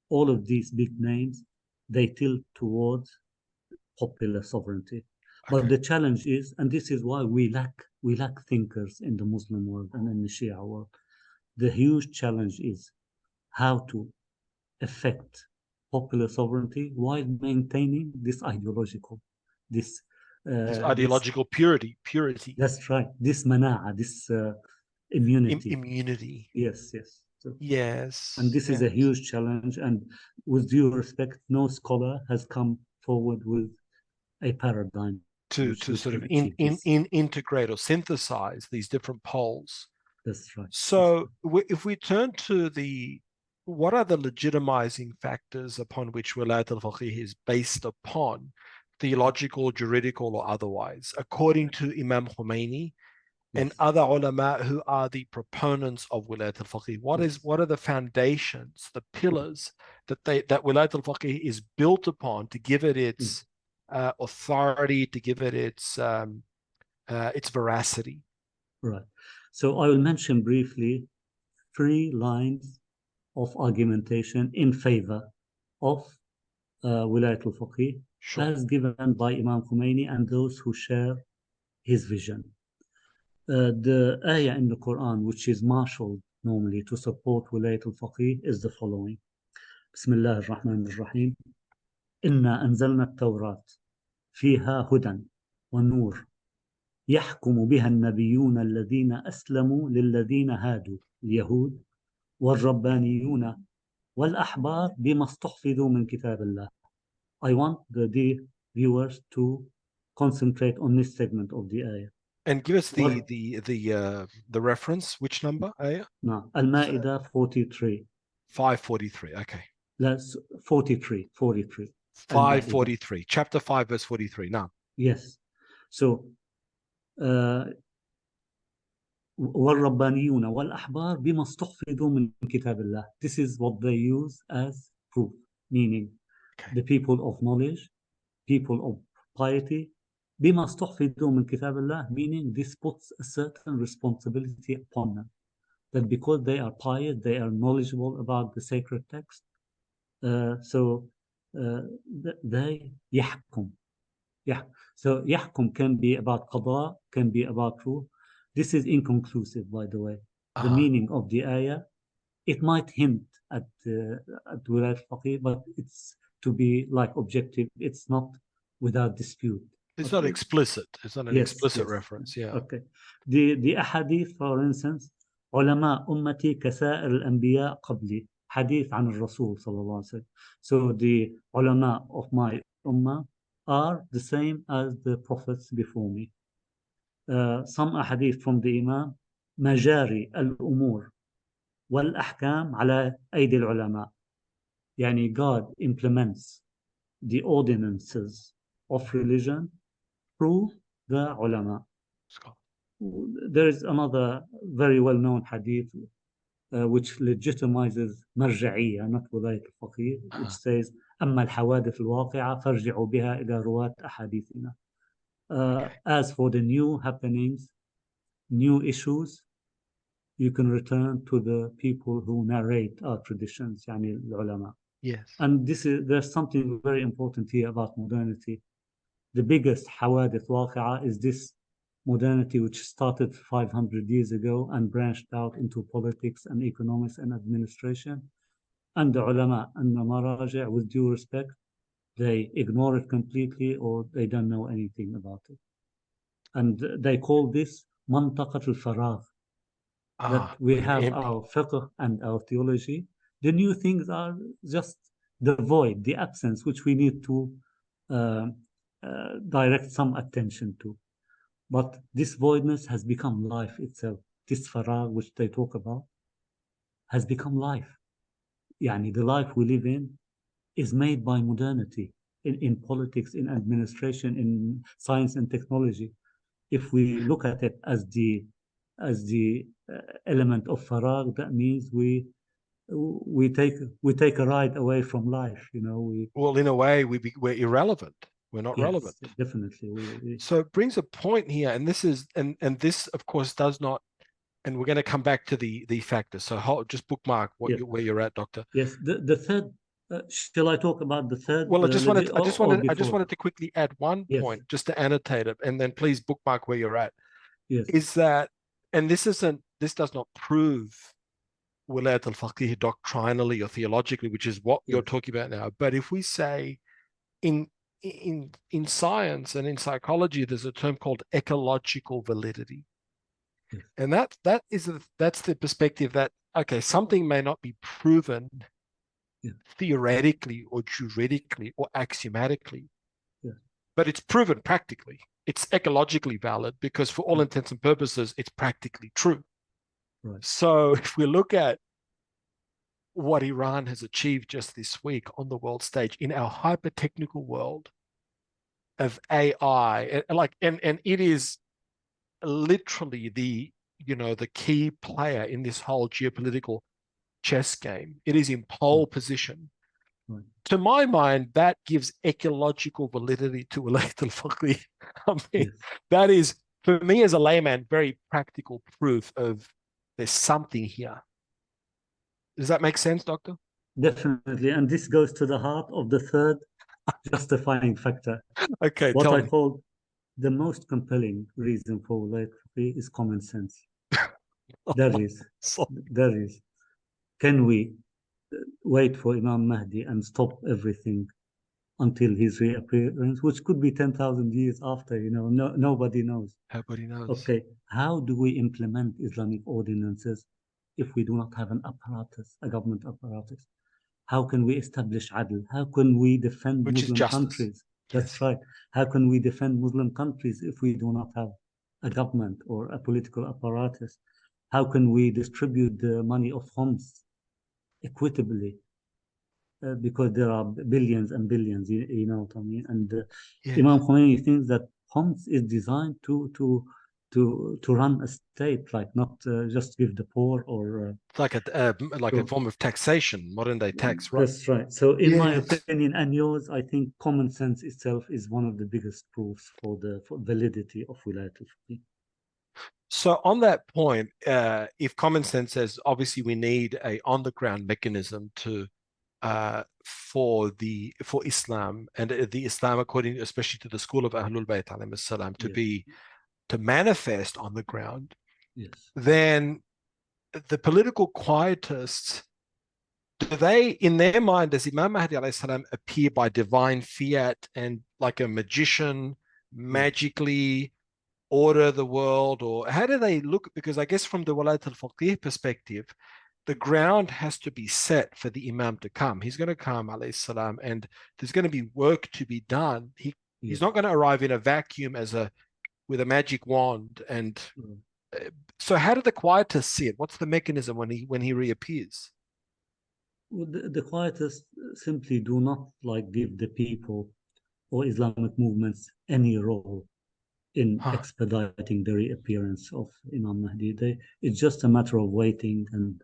All of these big names, they tilt towards popular sovereignty. But the challenge is, and this is why we lack thinkers in the Muslim world and in the Shia world. The huge challenge is how to affect popular sovereignty while maintaining this ideological purity. That's right. This mana'a, this immunity. Immunity. Yes. So, yes. And this is a huge challenge. And with due respect, no scholar has come forward with a paradigm to sort of integrate or synthesize these different poles. That's right. So if we turn to what are the legitimizing factors upon which Welayat al-Faqih is based upon, theological, juridical, or otherwise, according to Imam Khomeini and other ulama who are the proponents of Welayat al-Faqih? What are the foundations, the pillars that Welayat al-Faqih is built upon to give it its authority, to give it its veracity? Right. So I will mention briefly 3 lines of argumentation in favor of Welayat al-Faqih, as given by Imam Khomeini and those who share his vision. The ayah in the Quran, which is marshaled normally to support Welayat al-Faqih, is the following. Bismillah ar-Rahman ar-Rahim. Inna anzalna at-Tawrat fiha hudan wa nur يحكم بها النبيون الذين أسلموا للذين هادوا اليهود والربانيون والأحبار بما استحفظوا من كتاب الله. I want the dear viewers to concentrate on this segment of the ayah. And give us the reference. Which number ayah? No, Al-Ma'idah 43. 543. Okay. That's 43. 543. Chapter 5, verse 43. Now. Yes. So والربانيون والأحبار بما استحفظوا من كتاب الله. This is what they use as proof, meaning the people of knowledge, people of piety, بما استحفظوا من كتاب الله, meaning this puts a certain responsibility upon them, that because they are pious, they are knowledgeable about the sacred text, so they يحكم. So يحكم can be about qada, can be about truth. This is inconclusive, by the way. The meaning of the ayah, it might hint at Welayat al-Faqih, but it's to be like objective. It's not without dispute. It's not explicit. It's not an explicit reference. Yeah. Okay. The ahadith, for instance, علماء أمتي كسائر الأنبياء قبلي. Hadith عن الرسول صلى الله عليه وسلم. So the ulama of my ummah are the same as the prophets before me. Some ahadith from the Imam, مجاري الأمور والأحكام على أيدي العلماء. يعني God implements the ordinances of religion through the ulama. There is another very well-known hadith which legitimizes مرجعية, not ولاية الفقيه, which says أما الحوادث الواقعة فارجعوا بها إلى رواة أحاديثنا. As for the new happenings, new issues, you can return to the people who narrate our traditions, يعني العلماء. Yes. And there's something very important here about modernity. The biggest حوادث واقعة is this modernity which started 500 years ago and branched out into politics and economics and administration. And the ulama and the maraja, with due respect, they ignore it completely or they don't know anything about it. And they call this منطقة الفراغ. That we have our fiqh and our theology. The new things are just the void, the absence, which we need to direct some attention to. But this voidness has become life itself. This faragh which they talk about has become life. Yani the life we live in is made by modernity in politics, in administration, in science and technology. If we look at it as the element of faragh, that means we take a ride away from life. You know, well, in a way, we're irrelevant. We're not relevant. Definitely. So it brings a point here, and this is and this, of course, does not. And we're going to come back to the factors. So just bookmark where you're at, Doctor. Yes. The third. Shall I talk about the third? Well, I just wanted to quickly add one point, just to annotate it, and then please bookmark where you're at. Yes. Is that, and this does not prove Welayat al-Faqih doctrinally or theologically, which is what you're talking about now. But if we say in science and in psychology, there's a term called ecological validity. Yes. And that's the perspective that, okay, something may not be proven theoretically or juridically or axiomatically, but it's proven practically. It's ecologically valid because for all intents and purposes, it's practically true. Right. So if we look at what Iran has achieved just this week on the world stage in our hyper-technical world of AI, and it is literally the key player in this whole geopolitical chess game. It is in pole position. Right. To my mind, that gives ecological validity to Welayat al-Faqih. I mean, that is, for me as a layman, very practical proof of there's something here. Does that make sense, Doctor? Definitely. And this goes to the heart of the third justifying factor. Okay, what tell I me. call the most compelling reason for Welayat al-Faqih is common sense. There is. Can we wait for Imam Mahdi and stop everything until his reappearance, which could be 10,000 years after? Nobody knows. Nobody knows. Okay, how do we implement Islamic ordinances if we do not have an apparatus, a government apparatus? How can we establish adl? How can we defend Muslim countries? That's right. How can we defend Muslim countries if we do not have a government or a political apparatus? How can we distribute the money of khums equitably? Because there are billions and billions, you know what I mean? And Imam Khomeini thinks that khums is designed to to run a state, like not just give the poor or It's like a form of taxation, modern day tax, right? that's right. So in my Yes. opinion and yours, I think common sense itself is one of the biggest proofs for the validity of Welayat al-Faqih. So on that point, if common sense says obviously we need a on the ground mechanism to for Islam and the Islam according especially to the school of Ahlul Bayt alayhim salam to manifest on the ground, yes, then the political quietists, do they, in their mind, does Imam Mahdi alayhi salam appear by divine fiat and like a magician magically order the world, or how do they look? Because I guess from the Welayat al-Faqih perspective, the ground has to be set for the Imam to come. He's going to come, alayhi salam, and there's going to be work to be done. He's not going to arrive in a vacuum with a magic wand. And so how do the quietists see it? What's the mechanism when he reappears? Well, the quietists simply do not like give the people or Islamic movements any role in expediting the reappearance of Imam Mahdi. It's just a matter of waiting and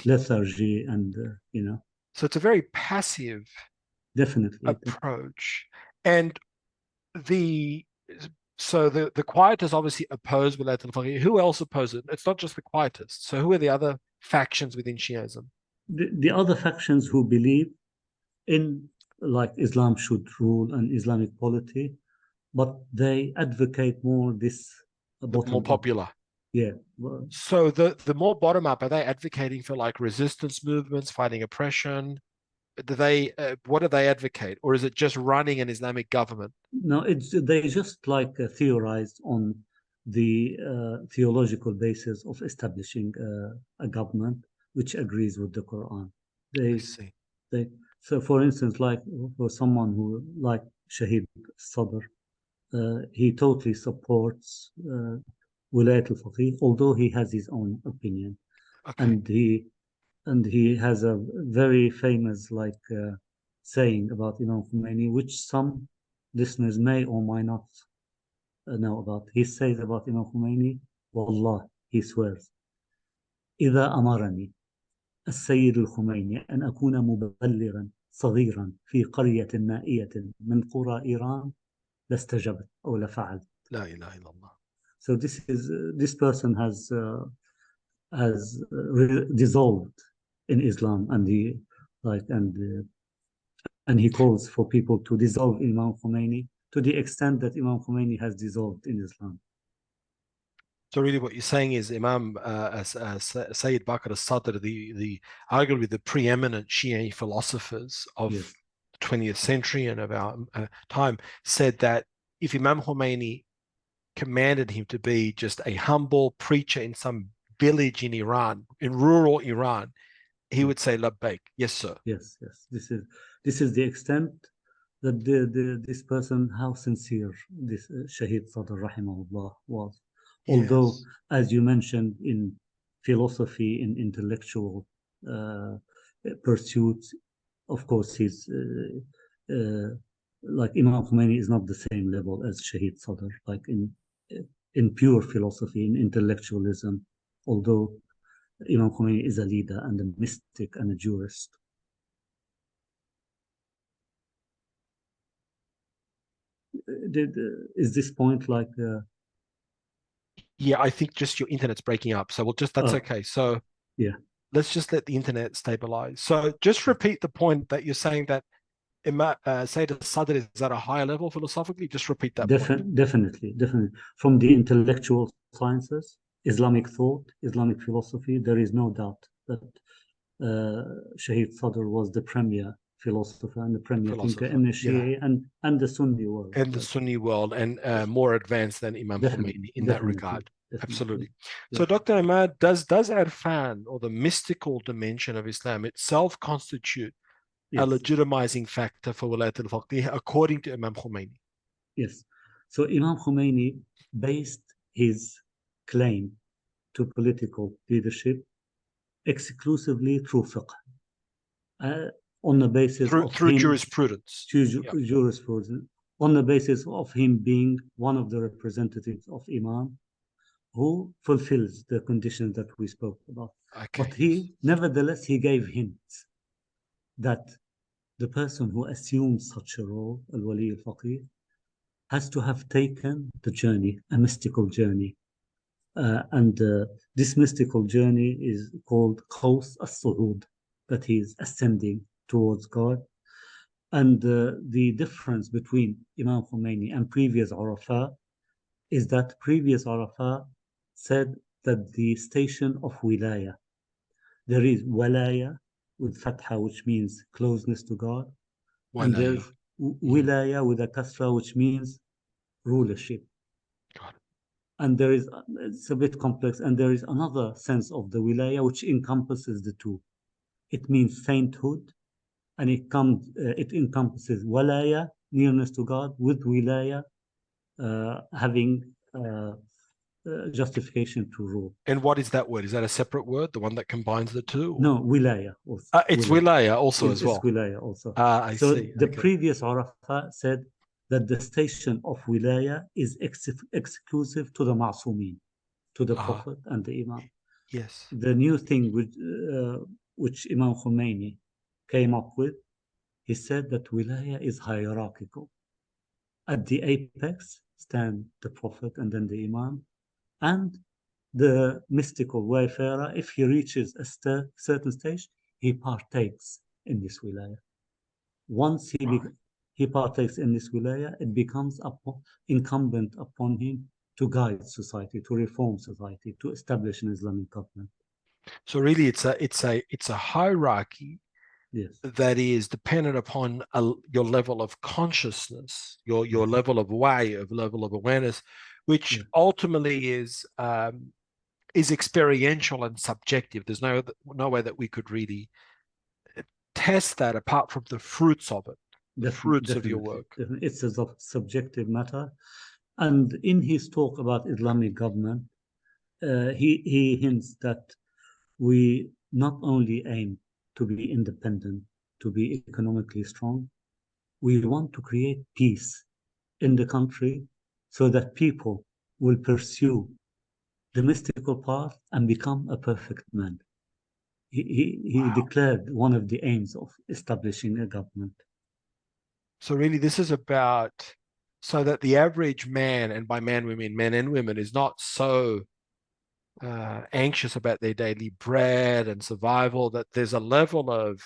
lethargy and So it's a very passive definitely approach. And the quietists obviously oppose Welayat al-Faqih. Who else opposes it? It's not just the quietists. So who are the other factions within Shiaism? The other factions who believe in like Islam should rule an Islamic polity, but they advocate more this more popular. Yeah. So the more bottom up, are they advocating for like resistance movements, fighting oppression? What do they advocate, or is it just running an Islamic government? No, they just like theorized on the theological basis of establishing a government which agrees with the Quran. I see. So, for instance, like for someone who like Shahid al-Sadr, he totally supports Welayat al-Faqih, although he has his own opinion, and he has a very famous saying about Imam Khomeini, which some listeners may or might not know about. He says about Imam Khomeini, Wallah, he swears, إذا أمرني السيد الخميني أن أكون مبلغا صغيرا في قرية نائية من قرى إيران لاستجبت أو لفعلت. لا إله إلا الله. So this person has dissolved in Islam, and he calls for people to dissolve Imam Khomeini to the extent that Imam Khomeini has dissolved in Islam. So really what you're saying is Imam Sayyid Baqir al-Sadr, the arguably the preeminent Shia philosophers of the 20th century and of our time, said that if Imam Khomeini commanded him to be just a humble preacher in some village in Iran, in rural Iran, he would say labbaik, yes sir. Yes. This is the extent that this person, how sincere this Shahid Sadr rahimahullah was. Although, as you mentioned, in philosophy, in intellectual pursuits, of course, he's like Imam Khomeini is not the same level as Shahid Sadr, like in pure philosophy, in intellectualism, although Imam Khomeini is a leader and a mystic and a jurist. Is this point like... Yeah, I think just your internet's breaking up. So that's okay. So let's just let the internet stabilize. So just repeat the point that you're saying that Sayyid al-Sadr is at a higher level philosophically. Just repeat that point. Definitely. From the intellectual sciences, Islamic thought, Islamic philosophy, there is no doubt that Shahid Sadr was the premier philosopher and the premier thinker in the Shia and the Sunni world. And the Sunni world, and more advanced than Imam Khomeini in that regard. Absolutely. So Dr. Emad, does Irfan, or the mystical dimension of Islam itself, constitute a legitimizing factor for Welayat al-Faqih according to Imam Khomeini? Yes. So Imam Khomeini based his claim to political leadership exclusively through fiqh. On the basis through jurisprudence. Jurisprudence, on the basis of him being one of the representatives of Imam who fulfills the conditions that we spoke about. Okay, But yes. nevertheless, he gave hints that the person who assumes such a role, al-Wali al-Faqih, has to have taken the journey, a mystical journey. And this mystical journey is called Qaws as-Su'ud, that he is ascending towards God. And the difference between Imam Khomeini and previous Arafat is that previous Arafat said that the station of Wilayah, there is Walayah with Fatha, which means closeness to God, and Wilayah. there's Wilayah with a Kasra, which means rulership. Got it. And there is, it's a bit complex, and there is another sense of the Wilayah which encompasses the two. It means sainthood, and it encompasses Walayah, nearness to God, with Wilayah, having justification to rule. And what is that word? Is that a separate word, the one that combines the two? Or? No, Wilayah also. It's Wilayah also as It's well. Wilayah also. I So see. the Okay. previous Arafat said that the station of Wilayah is exclusive to the Ma'sumin, to the Prophet and the Imam. Yes. The new thing which Imam Khomeini came up with, he said that Wilayah is hierarchical. At the apex stand the Prophet and then the Imam, and the mystical wayfarer, if he reaches a certain stage, he partakes in this Wilayah. Once he partakes in this Wilayah, it becomes incumbent upon him to guide society, to reform society, to establish an Islamic government. So really, it's a hierarchy, yes, that is dependent upon your level of consciousness, your yes, level of level of awareness, which yes, ultimately is experiential and subjective. There's no way that we could really test that apart from the fruits of it, the fruits of your work. Definitely. It's a subjective matter. And in his talk about Islamic government, he hints that we not only aim to be independent, to be economically strong, we want to create peace in the country so that people will pursue the mystical path and become a perfect man. He declared one of the aims of establishing a government. So really, this is about so that the average man, and by man we mean men and women, is not so anxious about their daily bread and survival, that there's a level of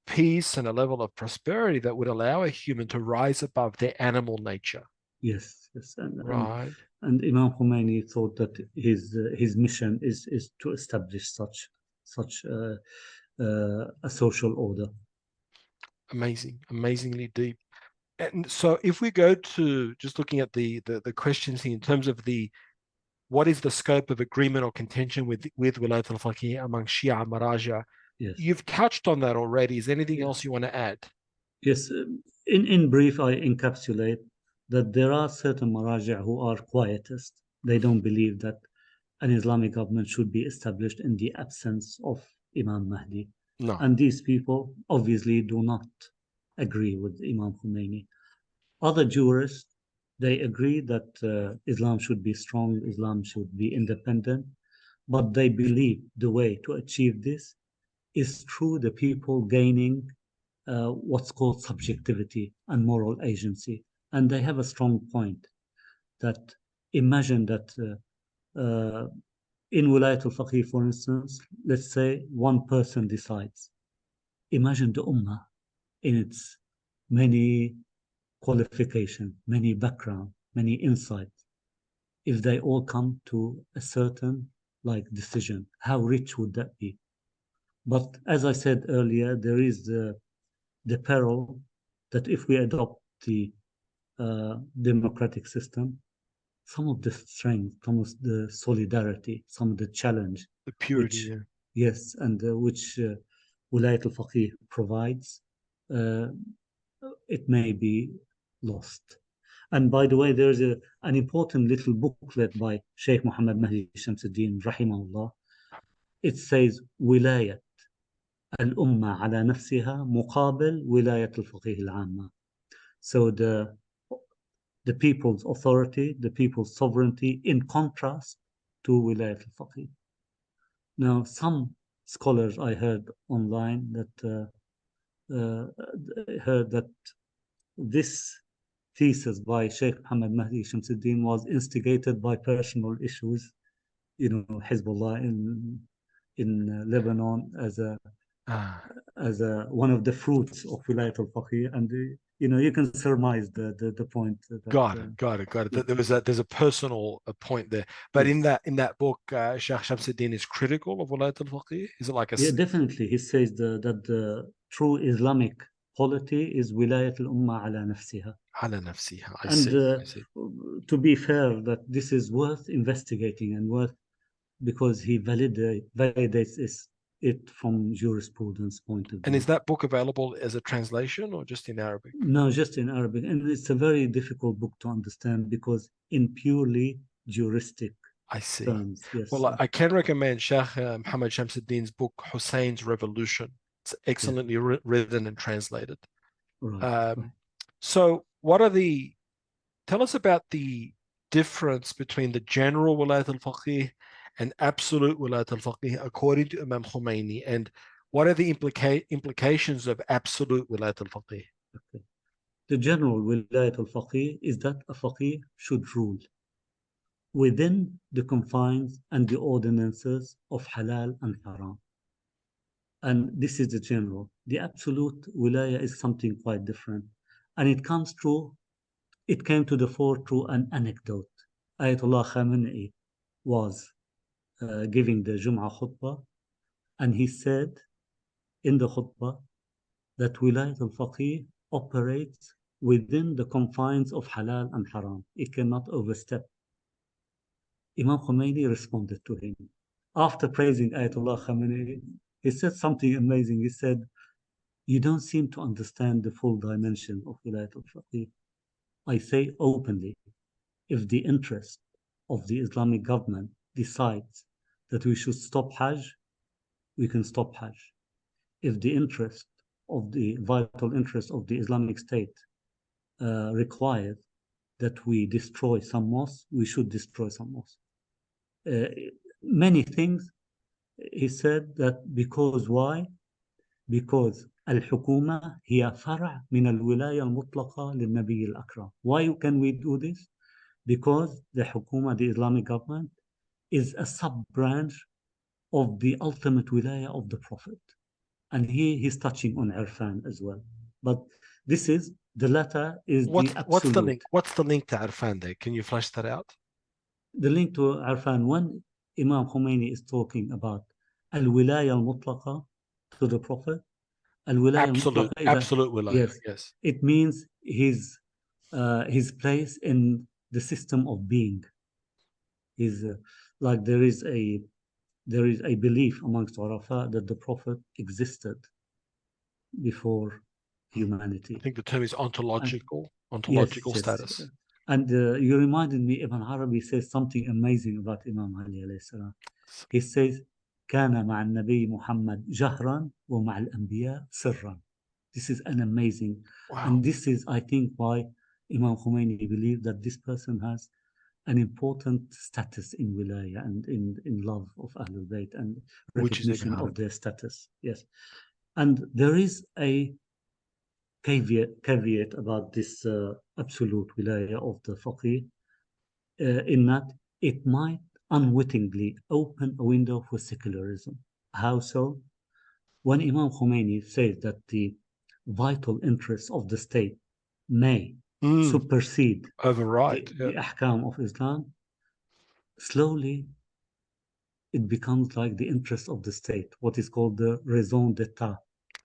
peace and a level of prosperity that would allow a human to rise above their animal nature. Yes, Right. and Imam Khomeini thought that his mission is to establish such a social order. Amazingly deep. And so if we go to just looking at the questions here in terms of what is the scope of agreement or contention with Welayat al-Faqih among Shia and Maraja, Yes, you've touched on that already. Is there anything else you want to add? Yes, in brief, I encapsulate that there are certain Maraja who are quietist. They don't believe that an Islamic government should be established in the absence of Imam Mahdi. No. And these people obviously do not agree with Imam Khomeini. Other jurists, they agree that Islam should be strong, Islam should be independent, but they believe the way to achieve this is through the people gaining what's called subjectivity and moral agency. And they have a strong point that imagine that in Wilayat al-Faqih, for instance, let's say one person decides. Imagine the Ummah in its many qualifications, many background, many insights. If they all come to a certain decision, how rich would that be? But as I said earlier, there is the peril that if we adopt the democratic system, some of the strength, some of the solidarity, some of the challenge, The purity, which yes, and which Wilayat al-Faqih provides, it may be lost. And by the way, there's an important little booklet by Sheikh Muhammad Mahdi Shamsuddin, rahimahullah. It says, Wilayat الأمة على نفسها مقابل ولاية الفقيه العامة. So the people's authority, the people's sovereignty, in contrast to Wilayat al-Faqih. Now, some scholars I heard online that heard that this thesis by Sheikh Muhammad Mahdi Shamsuddin was instigated by personal issues, Hezbollah in Lebanon as one of the fruits of Wilayat al-Faqih, and you can surmise the point that Got it. yeah, There's a personal point there, but yes, in that book, Sheikh Shamsuddin is critical of Welayat al-Faqih. Is it like a yeah, definitely. He says that the true Islamic polity is Wilayat al-Ummah ala nafsiha. على نفسها? I And see. I see. to be fair, that this is worth investigating and worth, because he validates it from jurisprudence point of And view. is that book available as a translation or just in Arabic? No, just in Arabic. And it's a very difficult book to understand because in purely juristic I see. terms. Yes. Well, I can recommend Sheikh Muhammad Shamsuddin's book, Hussein's Revolution. It's excellently written and translated. Right. So tell us about the difference between the general Welayat al-Faqih and absolute Welayat al-Faqih according to Imam Khomeini, and what are the implications of absolute Welayat al-Faqih? Okay. The general Wilayat al-Faqih is that a faqih should rule within the confines and the ordinances of halal and haram. And this is the general. The absolute wilayah is something quite different. And it came to the fore through an anecdote. Ayatollah Khamenei was giving the Jum'ah khutbah, and he said in the khutbah that Wilayat al-Faqih operates within the confines of halal and haram. It cannot overstep. Imam Khomeini responded to him. After praising Ayatollah Khamenei, he said something amazing. He said, "You don't seem to understand the full dimension of Wilayat al-Faqih. I say openly, if the interest of the Islamic government decides that we should stop Hajj, we can stop Hajj. If the vital interest of the Islamic State requires that we destroy some mosques, we should destroy some mosques." Many things, he said that because why? Because الحكومة هي فرع من الولاية المطلقة للنبي الأكرم. Why can we do this? Because the Hukuma, the Islamic government, is a sub-branch of the ultimate wilayah of the Prophet. And he's touching on Irfan as well. But the latter is the absolute. What's the link? What's the link to Irfan there? Can you flesh that out? The link to Irfan, when Imam Khomeini is talking about al-wilaya al-mutlaqa to the Prophet, al-wilaya Absolute Wilayah. Yes. It means his place in the system of being. Like there is a belief amongst Arafat that the Prophet existed before humanity. I think the term is ontological status. Yes. And you reminded me, Ibn Arabi says something amazing about Imam Ali alayhi salam. He says, كان مع النبي محمد جهرا ومع الأنبياء سرا. This is an amazing, and this is, I think, why Imam Khomeini believed that this person has an important status in Wilayah and in love of Ahlul Bayt and recognition of their status. Yes. And there is a caveat about this absolute Wilayah of the Faqih, in that it might unwittingly open a window for secularism. How so? When Imam Khomeini says that the vital interests of the state may supersede override the ahkam of Islam, slowly it becomes like the interest of the state, what is called the raison d'etat.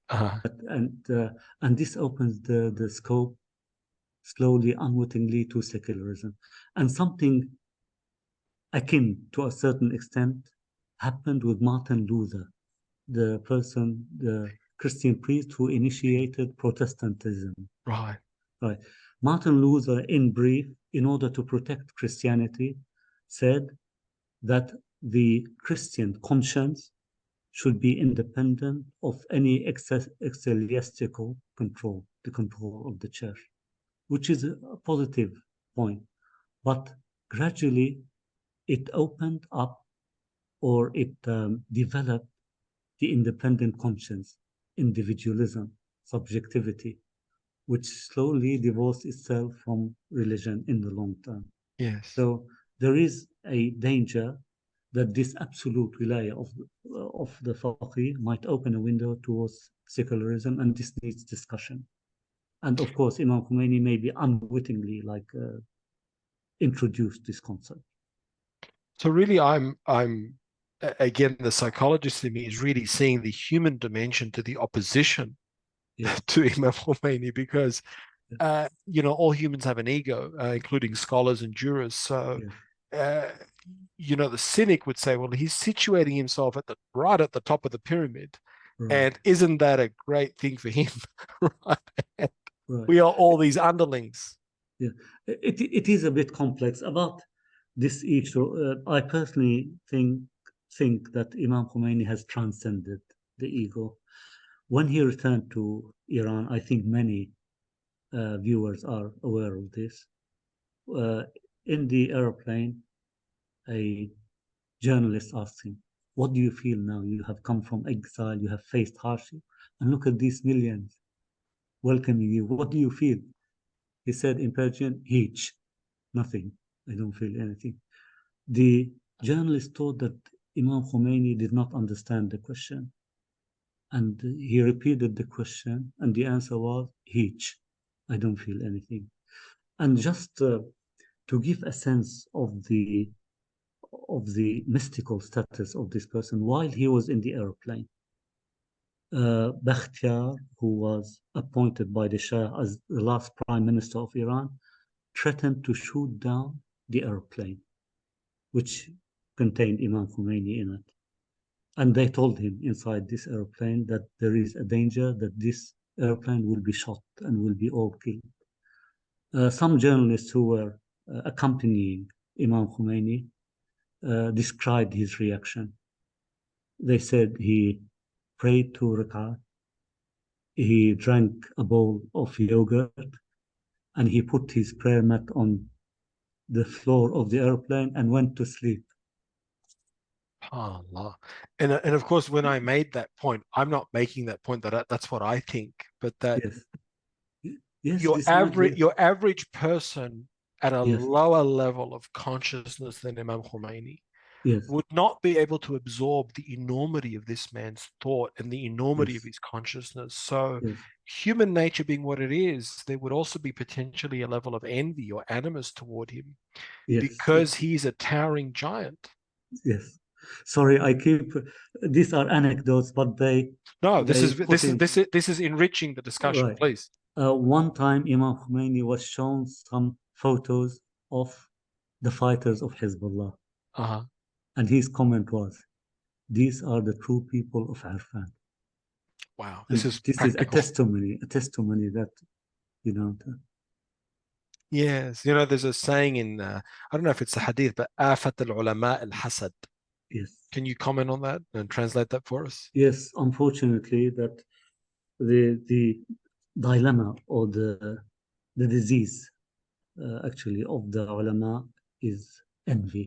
And this opens the scope slowly, unwittingly, to secularism. And something akin to a certain extent happened with Martin Luther, the Christian priest who initiated Protestantism. Right. Martin Luther, in brief, in order to protect Christianity, said that the Christian conscience should be independent of any ecclesiastical control, the control of the church, which is a positive point. But gradually, it opened up, or it developed the independent conscience, individualism, subjectivity, which slowly divorced itself from religion in the long term. Yes. So there is a danger that this absolute wilayah of the faqih might open a window towards secularism, and this needs discussion. And of course, Imam Khomeini maybe unwittingly introduced this concept. So really, I'm again, the psychologist in me is really seeing the human dimension to the opposition to Imam Khomeini, because all humans have an ego, including scholars and jurists. So, the cynic would say, well, he's situating himself right at the top of the pyramid, and isn't that a great thing for him? Right? We are all these underlings. Yeah, it is a bit complex about this issue. I personally think that Imam Khomeini has transcended the ego. When he returned to Iran, I think many viewers are aware of this. In the airplane, a journalist asked him, "What do you feel now? You have come from exile, you have faced hardship, and look at these millions welcoming you. What do you feel?" He said in Persian, "Hiç, nothing. I don't feel anything." The journalist thought that Imam Khomeini did not understand the question. And he repeated the question, and the answer was, "Hiç, I don't feel anything." And just to give a sense of the mystical status of this person, while he was in the airplane, Baqir, who was appointed by the Shah as the last prime minister of Iran, threatened to shoot down the airplane, which contained Imam Khomeini in it. And they told him inside this airplane that there is a danger that this airplane will be shot and will be all killed. Some journalists who were accompanying Imam Khomeini described his reaction. They said he prayed 2 rak'ah, he drank a bowl of yogurt, and he put his prayer mat on the floor of the airplane and went to sleep. Allah. And of course, when I made that point, I'm not making that point that that's what I think, but that your average person at a lower level of consciousness than Imam Khomeini would not be able to absorb the enormity of this man's thought and the enormity of his consciousness. So human nature being what it is, there would also be potentially a level of envy or animus toward him because he's a towering giant. Yes. Sorry, I keep these are anecdotes, but this is enriching the discussion, please. One time, Imam Khomeini was shown some photos of the fighters of Hezbollah, and his comment was, "These are the true people of Irfan." Wow, this is a testimony that Yes, there's a saying in I don't know if it's a hadith, but "Afat al-ulama al-hasad." Yes. Can you comment on that and translate that for us? Yes, unfortunately, that the dilemma or the disease actually of the ulama is envy,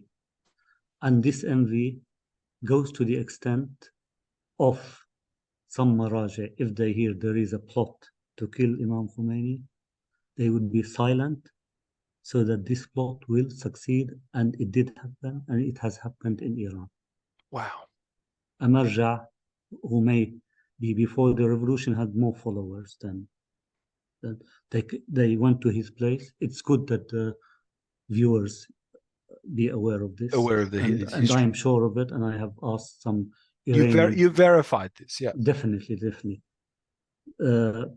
and this envy goes to the extent of some maraja. If they hear there is a plot to kill Imam Khomeini, they would be silent so that this plot will succeed, and it did happen, and it has happened in Iran. Wow. A marja who may be before the revolution had more followers than they went to his place. It's good that the viewers be aware of this. Aware of and I am sure of it, and I have asked some Iranian... You verified this, yeah. Definitely.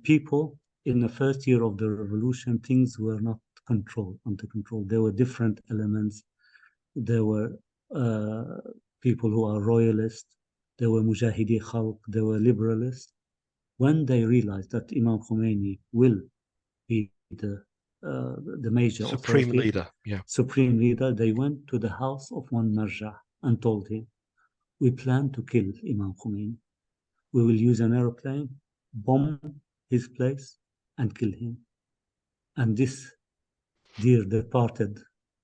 People in the first year of the revolution, things were not under control. There were different elements. There were people who are royalists. There were mujahidi khalq. There were liberalists. When they realized that Imam Khomeini will be the major supreme leader, they went to the house of one marja and told him, "We plan to kill Imam Khomeini. We will use an airplane, bomb his place, and kill him." And this dear departed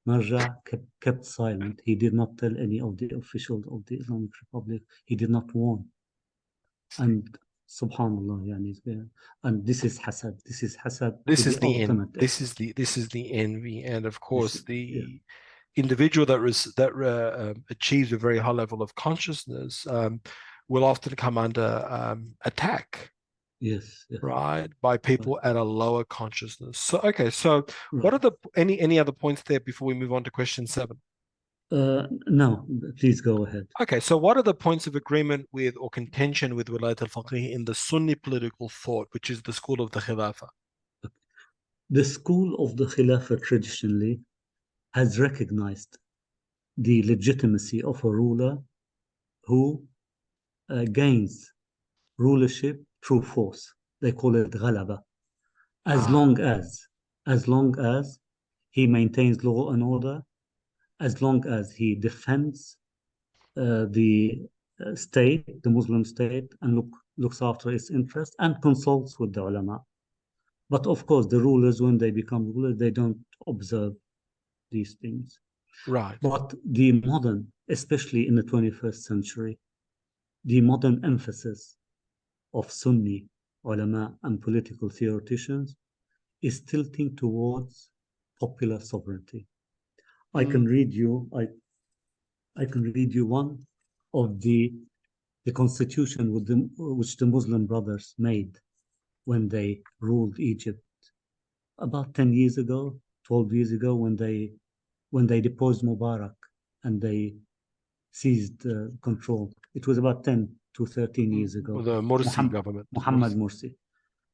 Marja kept silent. He did not tell any of the officials of the Islamic Republic. He did not warn. And subhanallah, yani, and this is hasad. This is hasad to This the is the end. ultimate. This is the envy, and of course Yeah. the individual that achieves a very high level of consciousness will often come under attack, Yes. right, by people at a lower consciousness. So okay, so Right. what are the any other points there before we move on to question 7? No, please go ahead. Okay, so what are the points of agreement with or contention with Welayat al-Faqih in the Sunni political thought, which is the school of the Khilafah? The school of the Khilafah traditionally has recognized the legitimacy of a ruler who gains rulership through force. They call it ghalaba. As Ah, long as he maintains law and order, as long as he defends the state, the Muslim state, and looks after its interests and consults with the ulama. But of course, the rulers, when they become rulers, they don't observe these things. right. But the modern, especially in the 21st century, the modern emphasis of Sunni ulama and political theoreticians is tilting towards popular sovereignty. I can read you one of the constitution which the Muslim brothers made when they ruled Egypt about 10 years ago, 12 years ago, when they deposed Mubarak and they seized control. It was about 10 to 13 years ago. The Morsi government. Muhammad Morsi.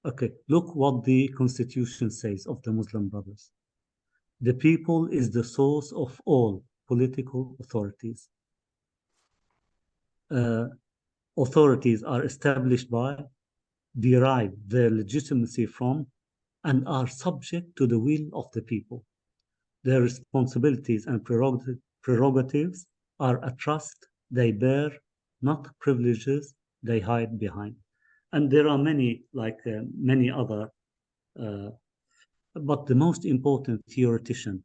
Okay, look what the constitution says of the Muslim brothers. The people is the source of all political authorities. Authorities are established by, derive their legitimacy from, and are subject to the will of the people. Their responsibilities and prerogatives are a trust they bear, not privileges they hide behind. And there are many, many other, but the most important theoretician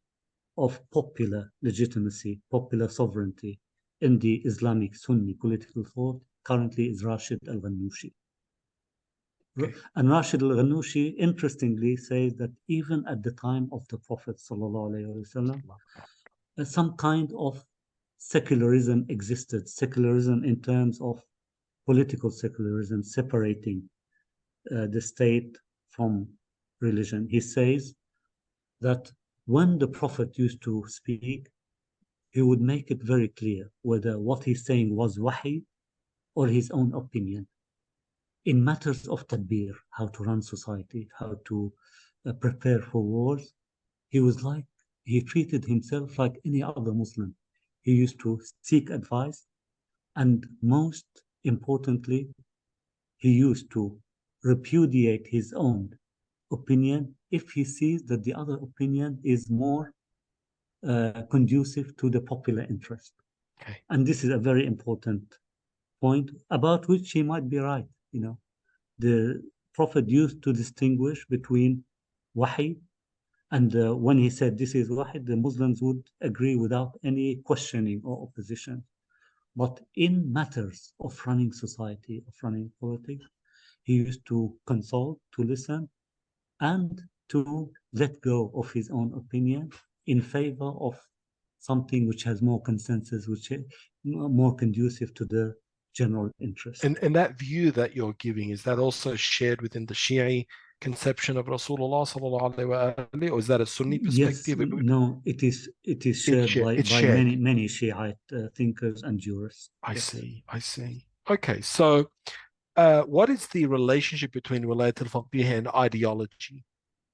of popular legitimacy, popular sovereignty in the Islamic Sunni political thought currently is Rashid al-Ghannouchi. Okay. And Rashid al-Ghannouchi, interestingly, says that even at the time of the Prophet ﷺ, some kind of secularism existed, secularism in terms of political secularism, separating the state from religion. He says that when the Prophet used to speak, he would make it very clear whether what he's saying was wahi or his own opinion. In matters of tadbir, how to run society, how to prepare for wars, he treated himself like any other Muslim. He used to seek advice, and most importantly, he used to repudiate his own opinion if he sees that the other opinion is more conducive to the popular interest. Okay. And this is a very important point about which he might be right. The Prophet used to distinguish between wahi, and when he said this is wahi, the Muslims would agree without any questioning or opposition. But in matters of running society, of running politics, he used to consult, to listen, and to let go of his own opinion in favor of something which has more consensus, which is more conducive to the general interest. And that view that you're giving, is that also shared within the Shia conception of Rasulullah sallallahu alaihi wasallam, or is that a Sunni perspective? Yes, no, it is shared It's by shared. many Shiite thinkers and jurists. I Yes. see. Okay, so what is the relationship between Welayat al-Faqih and ideology?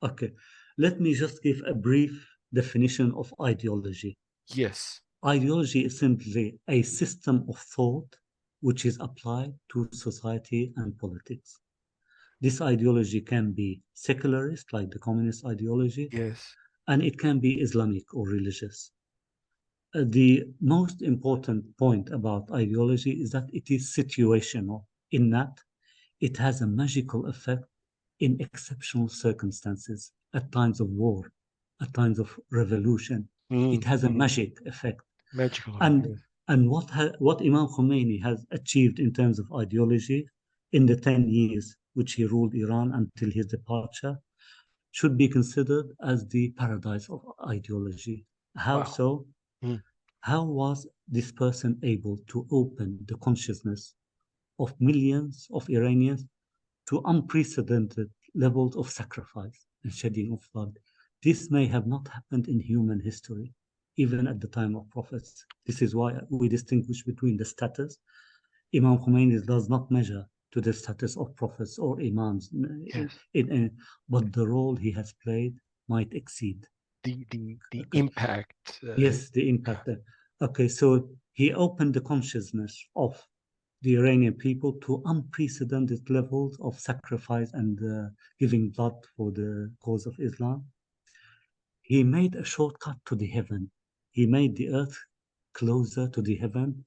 Okay, let me just give a brief definition of ideology. Yes. Ideology is simply a system of thought which is applied to society and politics. This ideology can be secularist, like the communist ideology, Yes. and it can be Islamic or religious. The most important point about ideology is that it is situational, in that it has a magical effect in exceptional circumstances, at times of war, at times of revolution, It has a magic effect. Magical. And what Imam Khomeini has achieved in terms of ideology in the 10 years which he ruled Iran until his departure should be considered as the paradise of ideology. How Wow. so? Mm. How was this person able to open the consciousness of millions of Iranians to unprecedented levels of sacrifice and shedding of blood? This may have not happened in human history, even at the time of prophets. This is why we distinguish between the status. Imam Khomeini does not measure to the status of prophets or imams, Yes. but the role he has played might exceed. The Okay. impact. Yes, the impact. Okay, so he opened the consciousness of the Iranian people to unprecedented levels of sacrifice and giving blood for the cause of Islam. He made a shortcut to the heaven. He made the earth closer to the heaven.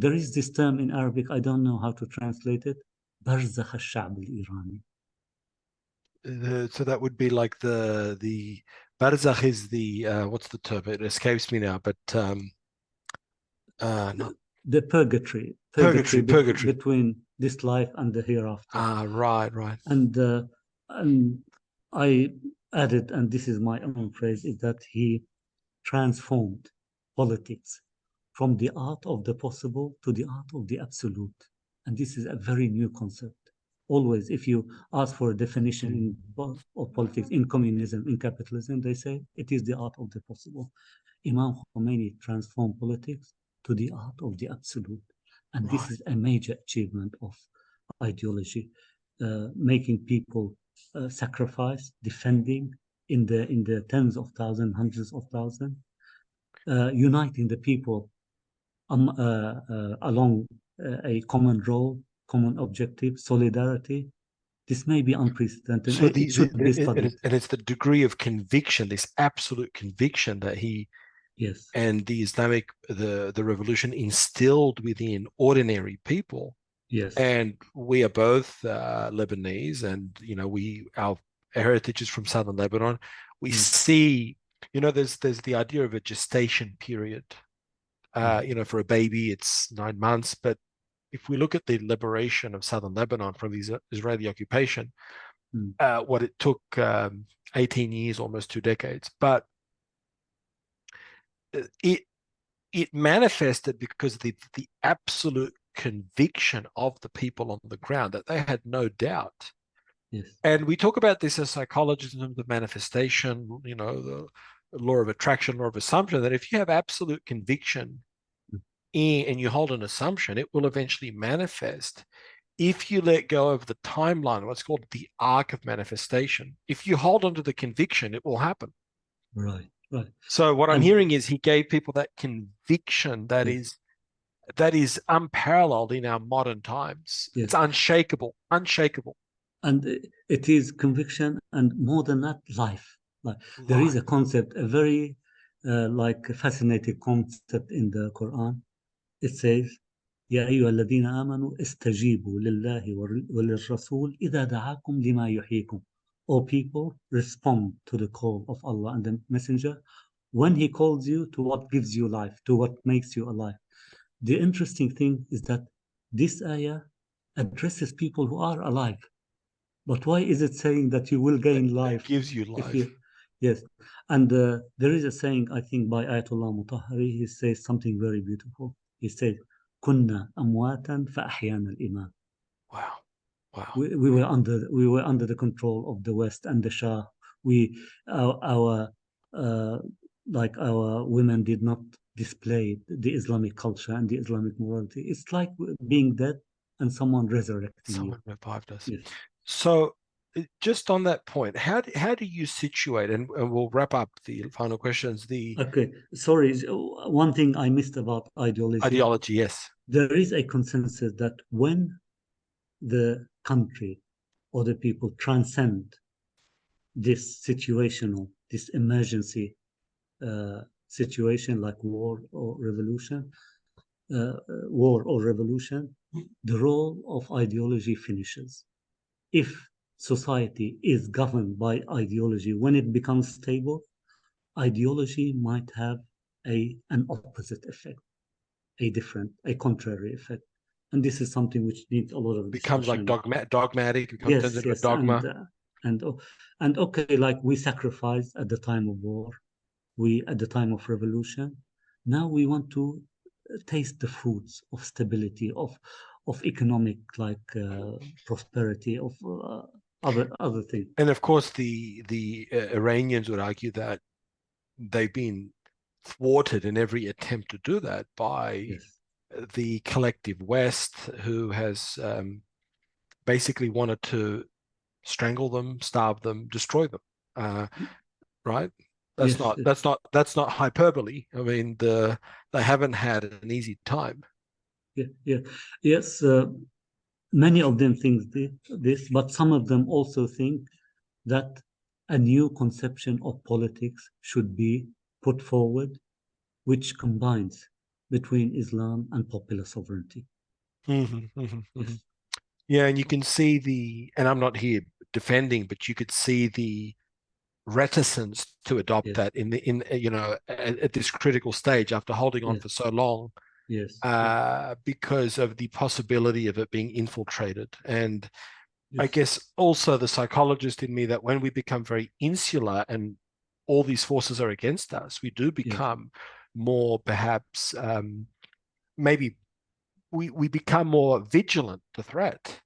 There is this term in Arabic, I don't know how to translate it, barzakh al-sha'b al-Irani. So that would be like the barzakh is the what's the term? It escapes me now, but not The purgatory purgatory. between this life and the hereafter. Right. And I added, and this is my own phrase, is that he transformed politics from the art of the possible to the art of the absolute. And this is a very new concept. Always, if you ask for a definition of politics in communism, in capitalism, they say it is the art of the possible. Imam Khomeini transformed politics to the art of the absolute. And Right. this is a major achievement of ideology, making people sacrifice, defending in the tens of thousands, hundreds of thousands, uniting the people along a common role, common objective, solidarity. This may be unprecedented. So It should be studied. and it's the degree of conviction, this absolute conviction that he Yes. and the Islamic the revolution instilled within ordinary people. Yes. And we are both Lebanese, and our heritage is from southern Lebanon. We see, there's the idea of a gestation period. For a baby, it's 9 months, but if we look at the liberation of southern Lebanon from the Israeli occupation, what it took 18 years, almost 2 decades, but it manifested because the absolute conviction of the people on the ground that they had no doubt. Yes. And we talk about this as psychologists in terms of manifestation, the law of attraction, law of assumption, that if you have absolute conviction and you hold an assumption, it will eventually manifest. If you let go of the timeline, what's called the arc of manifestation, if you hold onto the conviction, it will happen. Right. So what I'm hearing is he gave people that conviction that is unparalleled in our modern times. Yes. It's unshakable. And it is conviction, and more than that, life. There is a concept, a very fascinating concept in the Quran. It says, يا أيها الذين آمنوا استجيبوا لله وللرسول إذا دعاكم لما يحييكم. O people, respond to the call of Allah and the Messenger when He calls you to what gives you life, to what makes you alive. The interesting thing is that this ayah addresses people who are alive. But why is it saying that you will gain life? That gives you life. Yes. And there is a saying, I think, by Ayatollah Mutahari. He says something very beautiful. He said, كنا أمواتا فأحيانا الإمام. Wow. We were under the control of the West and the Shah. Our women did not display the Islamic culture and the Islamic morality. It's like being dead and someone resurrecting you. Someone revived us. Yes. So just on that point, how do you situate, and we'll wrap up the final questions, Okay, sorry, one thing I missed about ideology, yes. There is a consensus that when the country or the people transcend this situational, this emergency situation like war or revolution, the role of ideology finishes. If society is governed by ideology, when it becomes stable, ideology might have an opposite effect, a contrary effect. And this is something which needs a lot of Becomes like discussion. dogmatic, becomes Yes, turned into a yes, dogma. and and okay, like we sacrificed at the time of war, we at the time of revolution. Now we want to taste the fruits of stability, of economic prosperity, of other things. And of course, the Iranians would argue that they've been thwarted in every attempt to do that by Yes, the collective West, who has basically wanted to strangle them, starve them, destroy them. Right? That's yes, not that's not hyperbole. I mean, they haven't had an easy time. yeah, yeah, yes. Many of them think this, but some of them also think that a new conception of politics should be put forward, which combines between Islam and popular sovereignty. Mm-hmm. Yes, Yeah, and you can see and I'm not here defending, but you could see the reticence to adopt yes, that at this critical stage after holding on yes, for so long, yes, yes, because of the possibility of it being infiltrated. And I yes, guess also the psychologist in me, that when we become very insular and all these forces are against us, we do yes, become more perhaps maybe we become more vigilant to threat.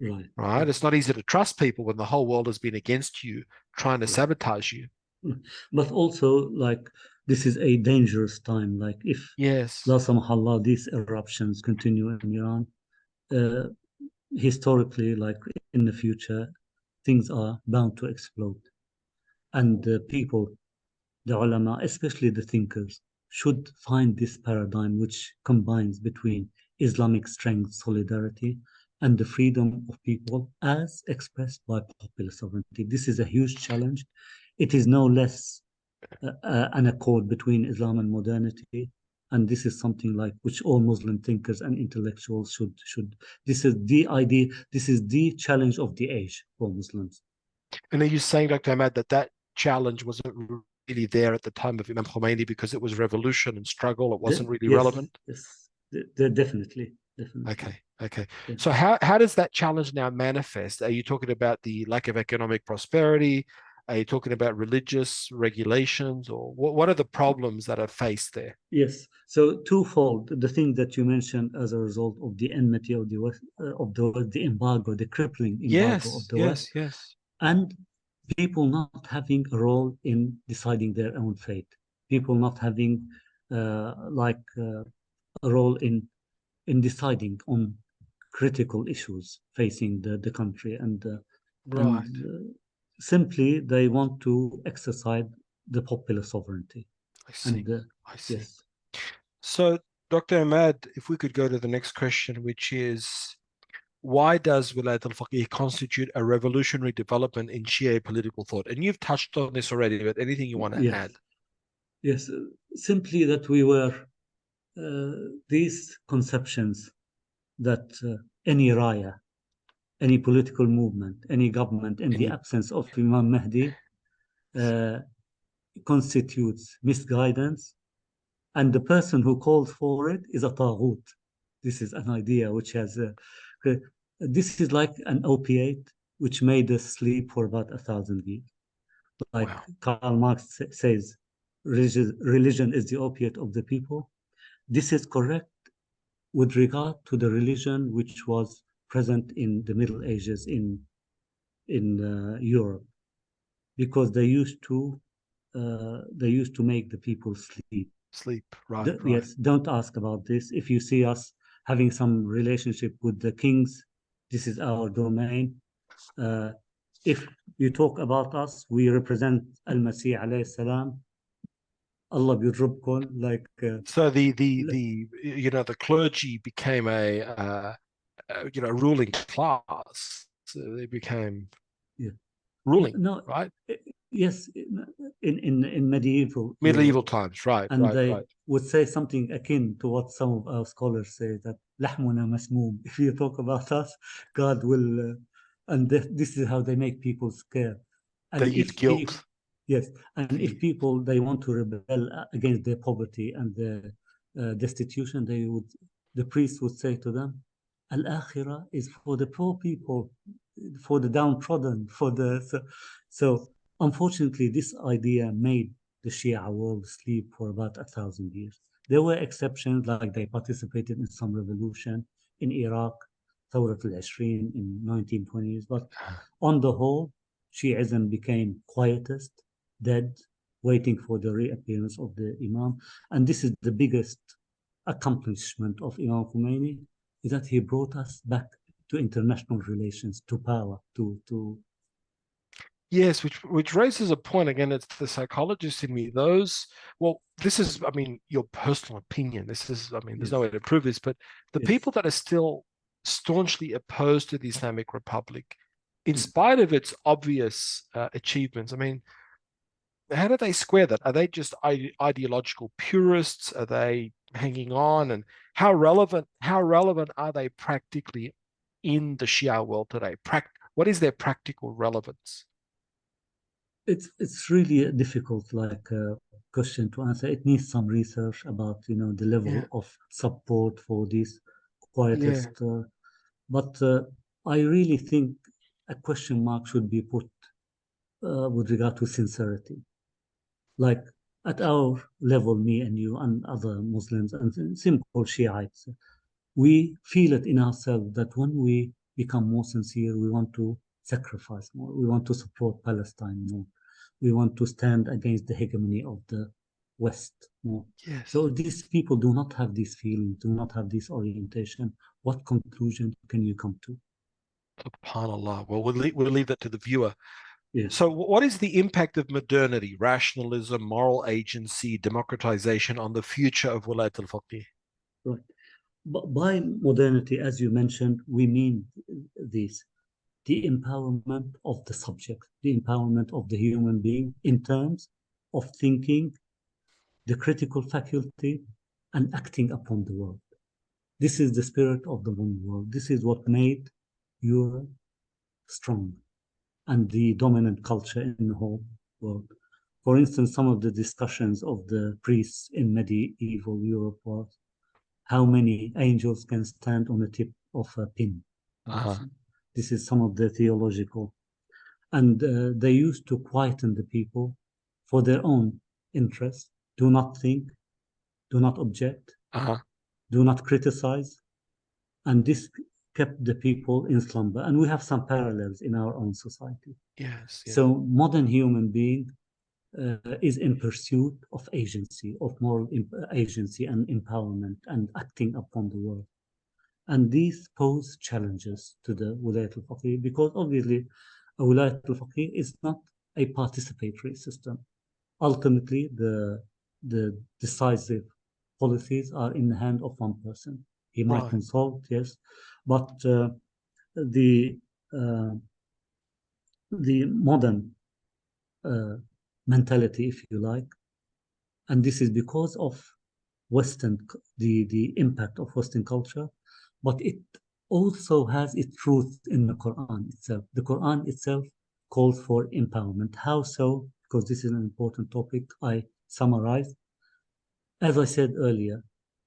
right, Right? right, It's not easy to trust people when the whole world has been against you, trying to right. sabotage you. But also, like, this is a dangerous time. Like, if, Yes. la samahallah, these eruptions continue in Iran, uh, historically, like in the future, things are bound to explode. And people, the ulama, especially the thinkers, should find this paradigm which combines between Islamic strength, solidarity, and the freedom of people as expressed by popular sovereignty. This is a huge challenge. It is no less an accord between Islam and modernity. And this is something like which all Muslim thinkers and intellectuals should. This is the idea. This is the challenge of the age for Muslims. And are you saying, Dr. Ahmad, that challenge wasn't really there at the time of Imam Khomeini because it was revolution and struggle? It wasn't really Yes, relevant? yes, definitely, definitely. Okay. Okay. Yeah. So how does that challenge now manifest? Are you talking about the lack of economic prosperity? Are you talking about religious regulations, or what are the problems that are faced there? Yes. So twofold. The thing that you mentioned as a result of the enmity of the West, the embargo, the crippling embargo of Yes, the West, yes, yes. and people not having a role in deciding their own fate. People not having a role in deciding on critical issues facing the country, and Right. simply they want to exercise the popular sovereignty. I see. And I see. yes, So, Dr. Ahmad, if we could go to the next question, which is, why does Welayat al-Faqih constitute a revolutionary development in Shia political thought? And you've touched on this already, but anything you want to yes, add? yes, simply that we were these conceptions that any raya, any political movement, any government in the Any absence of Imam Mahdi uh, constitutes misguidance, and the person who calls for it is a taghut. This is an idea which has, this is like an opiate which made us sleep for about 1,000 years. Like wow. Karl Marx says, religion is the opiate of the people. This is correct with regard to the religion which was present in the Middle Ages in Europe, because they used to make the people sleep. Sleep. Right, right. Yes, don't ask about this. If you see us having some relationship with the kings, this is our domain. Uh, if you talk about us, we represent Al-Masih alayhi salam. Allah biyurrubkum, like So the clergy became a ruling class. So they became yeah. ruling, No, right? yes, in medieval Europe, Medieval times, right, and right, they right. would say something akin to what some of our scholars say, that lahmuna masmoom. If you talk about us, God will, and this is how they make people scared. They And use if people, guilt. Yes, and if people they want to rebel against their poverty and the destitution, the priest would say to them, "Al-Akhirah is for the poor people, for the downtrodden, for the." So unfortunately, this idea made the Shia world sleep for about 1,000 years. There were exceptions, like they participated in some revolution in Iraq, Thawrat al-Ashrin in 1920s, but on the whole, Shiism became quietist, dead, waiting for the reappearance of the Imam. And this is the biggest accomplishment of Imam Khomeini, is that he brought us back to international relations, to power, to Yes, which raises a point again. It's the psychologist in me. This is, I mean, your personal opinion. This is, I mean, there's no yes, way to prove this, but the yes. people that are still staunchly opposed to the Islamic Republic, in Mm. spite of its obvious achievements, I mean, how do they square that? Are they just ideological purists? Are they hanging on? And how relevant are they practically in the Shia world today? What is their practical relevance? It's really a difficult question to answer. It needs some research about the Yeah, level of support for these yeah. quietist. But I really think a question mark should be put with regard to sincerity. Like at our level, me and you and other Muslims and simple Shiites, we feel it in ourselves that when we become more sincere, we want to sacrifice more, we want to support Palestine more, we want to stand against the hegemony of the West more. Yes. So these people do not have these feelings, do not have this orientation. What conclusion can you come to? SubhanAllah. Well, we'll leave that to the viewer. Yes, So, what is the impact of modernity, rationalism, moral agency, democratization on the future of Welayat al-Faqih? right. But by modernity, as you mentioned, we mean this the empowerment of the subject, the empowerment of the human being in terms of thinking, the critical faculty, and acting upon the world. This is the spirit of the one world. This is what made Europe strong and the dominant culture in the whole world. For instance, some of the discussions of the priests in medieval Europe was how many angels can stand on the tip of a pin. Uh-huh. This is some of the theological. And they used to quieten the people for their own interest. Do not think, do not object, Uh-huh. do not criticize. And this kept the people in slumber. And we have some parallels in our own society. Yes, yes. So modern human being is in pursuit of agency, of moral agency and empowerment and acting upon the world. And these pose challenges to the Wilayat al-Faqih because obviously a Wilayat al-Faqih is not a participatory system. Ultimately, the decisive policies are in the hand of one person. He might Right. consult, yes, but the uh, the modern uh, mentality, if you like, and this is because of Western, the impact of Western culture, but it also has its roots in the Quran itself. The Quran itself calls for empowerment. How so? Because this is an important topic. I summarize. As I said earlier,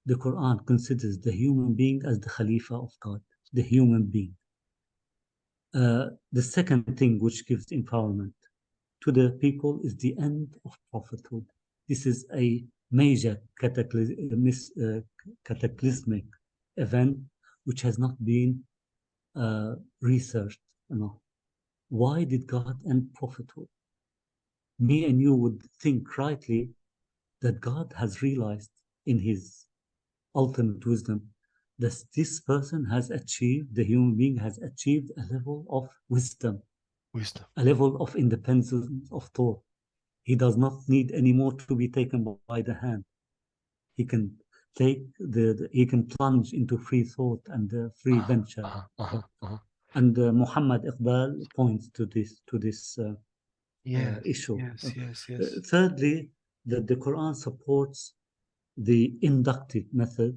the Quran considers the human being as the Khalifa of God, the human being. The second thing which gives empowerment to the people is the end of prophethood. This is a major cataclysmic event which has not been researched enough. Why did God end prophethood? Me and you would think rightly that God has realized in his ultimate wisdom that this person has achieved, the human being has achieved a level of wisdom, Wisdom. a level of independence of thought. He does not need anymore to be taken by the hand. He can he can plunge into free thought and free Uh-huh. venture. Uh-huh. Uh-huh. Uh-huh. And Muhammad Iqbal points to this Yes, issue. yes, yes, yes. Thirdly, the Quran supports the inductive method,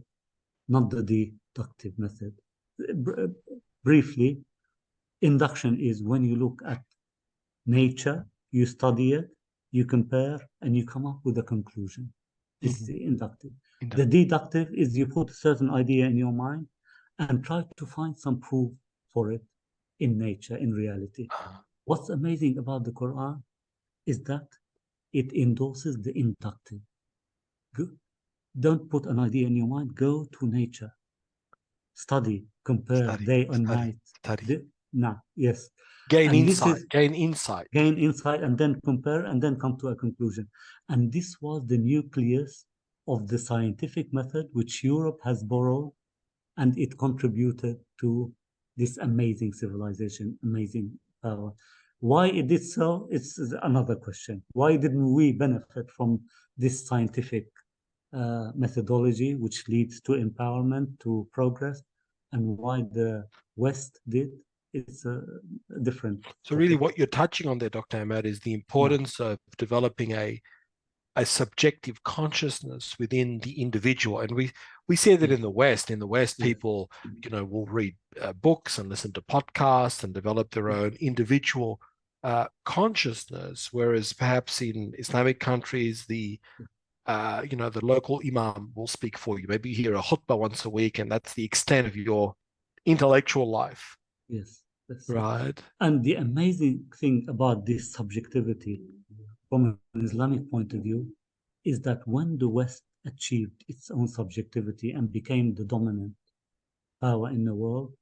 not the deductive method. Briefly, induction is when you look at nature, you study it, you compare, and you come up with a conclusion. This is the inductive. The Inductive. deductive is you put a certain idea in your mind and try to find some proof for it in nature, in reality. What's amazing about the Quran is that it endorses the inductive. Don't put an idea in your mind, go to nature. Study, compare day and night. Study. Yes. Gain And insight. this is Gain insight. gain insight and then compare and then come to a conclusion. And this was the nucleus of the scientific method which Europe has borrowed, and it contributed to this amazing civilization, amazing power. Why it did so, it's another question. Why didn't we benefit from this scientific methodology which leads to empowerment, to progress, and why the West did? It's a different So topic. really what you're touching on there, Dr. Emad, is the importance of developing a subjective consciousness within the individual. And we see that in the West. In the West, people, will read books and listen to podcasts and develop their own individual consciousness, whereas perhaps in Islamic countries, the local imam will speak for you. Maybe you hear a khutbah once a week, and that's the extent of your intellectual life. Yes, that's right. And the amazing thing about this subjectivity from an Islamic point of view is that when the West achieved its own subjectivity and became the dominant power in the world,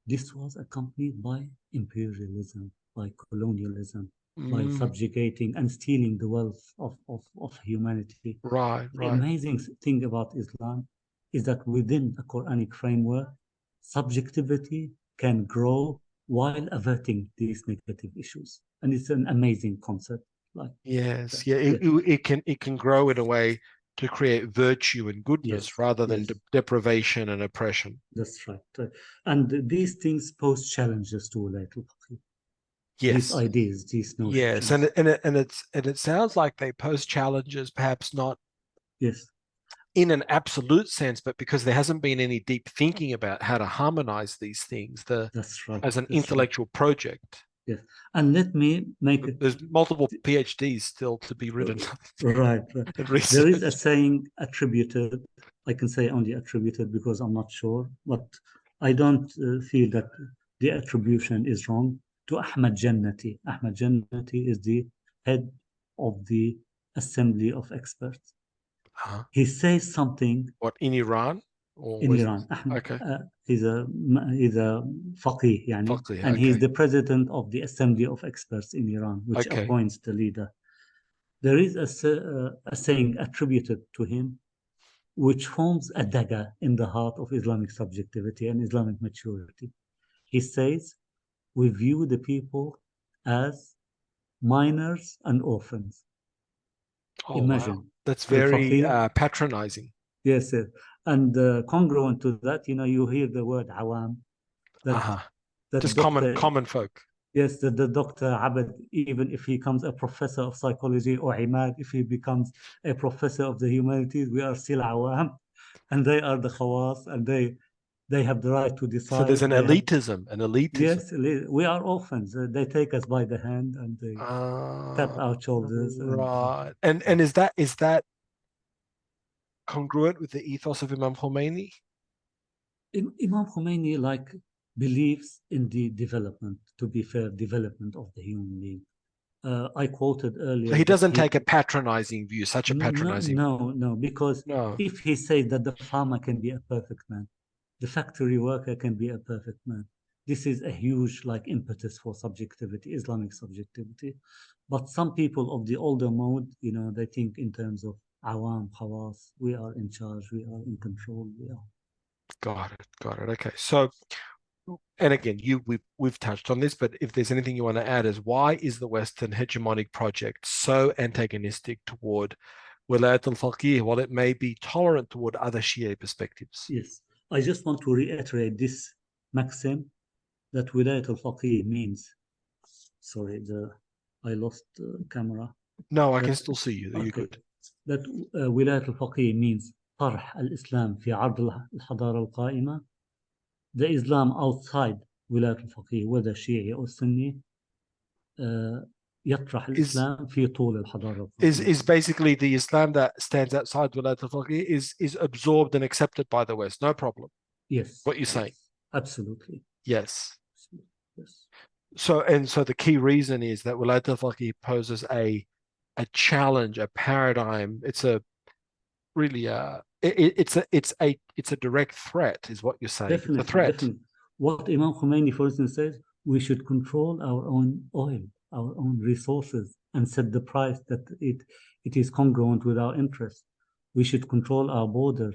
this was accompanied by imperialism, by colonialism, by subjugating and stealing the wealth of humanity. Right. The amazing thing about Islam is that within a Quranic framework, subjectivity can grow while averting these negative issues. And it's an amazing concept. Yes, it can grow in a way to create virtue and goodness rather than deprivation and oppression. That's right. And these things pose challenges to Welayat al-Faqih. Yes. These ideas, these notions. Yes, and it sounds like they pose challenges, perhaps not in an absolute sense, but because there hasn't been any deep thinking about how to harmonize these things. That's right. As an intellectual project. Yes, and let me make it. There's multiple PhDs still to be written. Right. There is a saying attributed. I can say only attributed because I'm not sure, but I don't feel that the attribution is wrong, to Ahmad Jannati. Ahmad Jannati is the head of the Assembly of Experts. He says something. What, in Iran? In Iran. Okay. He's a faqih, Faqih, and he's the president of the Assembly of Experts in Iran, which appoints the leader. There is a saying attributed to him, which forms a dagger in the heart of Islamic subjectivity and Islamic maturity. He says, we view the people as minors and orphans. Imagine. Wow. That's very patronizing. Yes, and congruent to that, you hear the word awam. Just common folk. Yes, the Dr. Abed, even if he becomes a professor of psychology, or Imad, if he becomes a professor of the humanities, we are still awam, and they are the khawas, and they have the right to decide. So there's an elitism. Yes, we are orphans. They take us by the hand and they tap our shoulders. Right. And is that congruent with the ethos of Imam Khomeini? Imam Khomeini believes in the development, to be fair, development of the human being. I quoted earlier. So he doesn't take a patronizing view, such a patronizing view. No, because if he says that the farmer can be a perfect man, the factory worker can be a perfect man, this is a huge impetus for subjectivity, Islamic subjectivity. But some people of the older mode, they think in terms of awam, khawas, we are in charge, we are in control, we are. Got it. Okay. So, and again, we've touched on this, but if there's anything you want to add, is why is the Western hegemonic project so antagonistic toward Welayat al-Faqih, while it may be tolerant toward other Shia perspectives? Yes, I just want to reiterate this maxim that Welayat al-Faqih means. Sorry, I lost camera. No, I can still see you. You're good. That Welayat al-Faqih means طرح الإسلام في عرض الحضارة القائمة. The Islam outside Welayat al-Faqih, whether Shia or Sunni, يطرح is الإسلام في طول الحضارة is الفقهية. is basically the Islam that stands outside Welayat al-Faqih is absorbed and accepted by the West. No problem. Yes, What you're saying. yes, absolutely. Yes. Yes, So the key reason is that Welayat al-Faqih poses a challenge, a paradigm. It's a really it's a direct threat, is what you're saying. It's a definitely, threat. definitely. What Imam Khomeini, for instance, says, we should control our own oil, our own resources, and set the price that it is congruent with our interests. We should control our borders.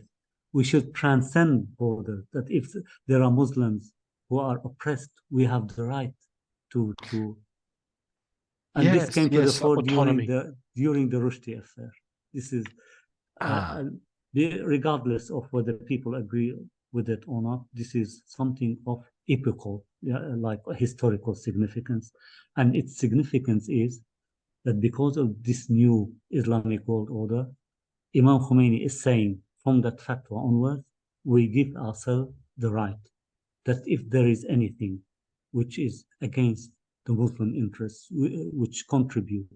We should transcend borders. That if there are Muslims who are oppressed, we have the right to. And this Yes, came to the yes, fore autonomy. during the Rushdie affair. This is Ah, regardless of whether people agree with it or not, this is something of epochal, like a historical significance. And its significance is that because of this new Islamic world order, Imam Khomeini is saying from that fatwa onwards, we give ourselves the right that if there is anything which is against the Muslim interests, which contribute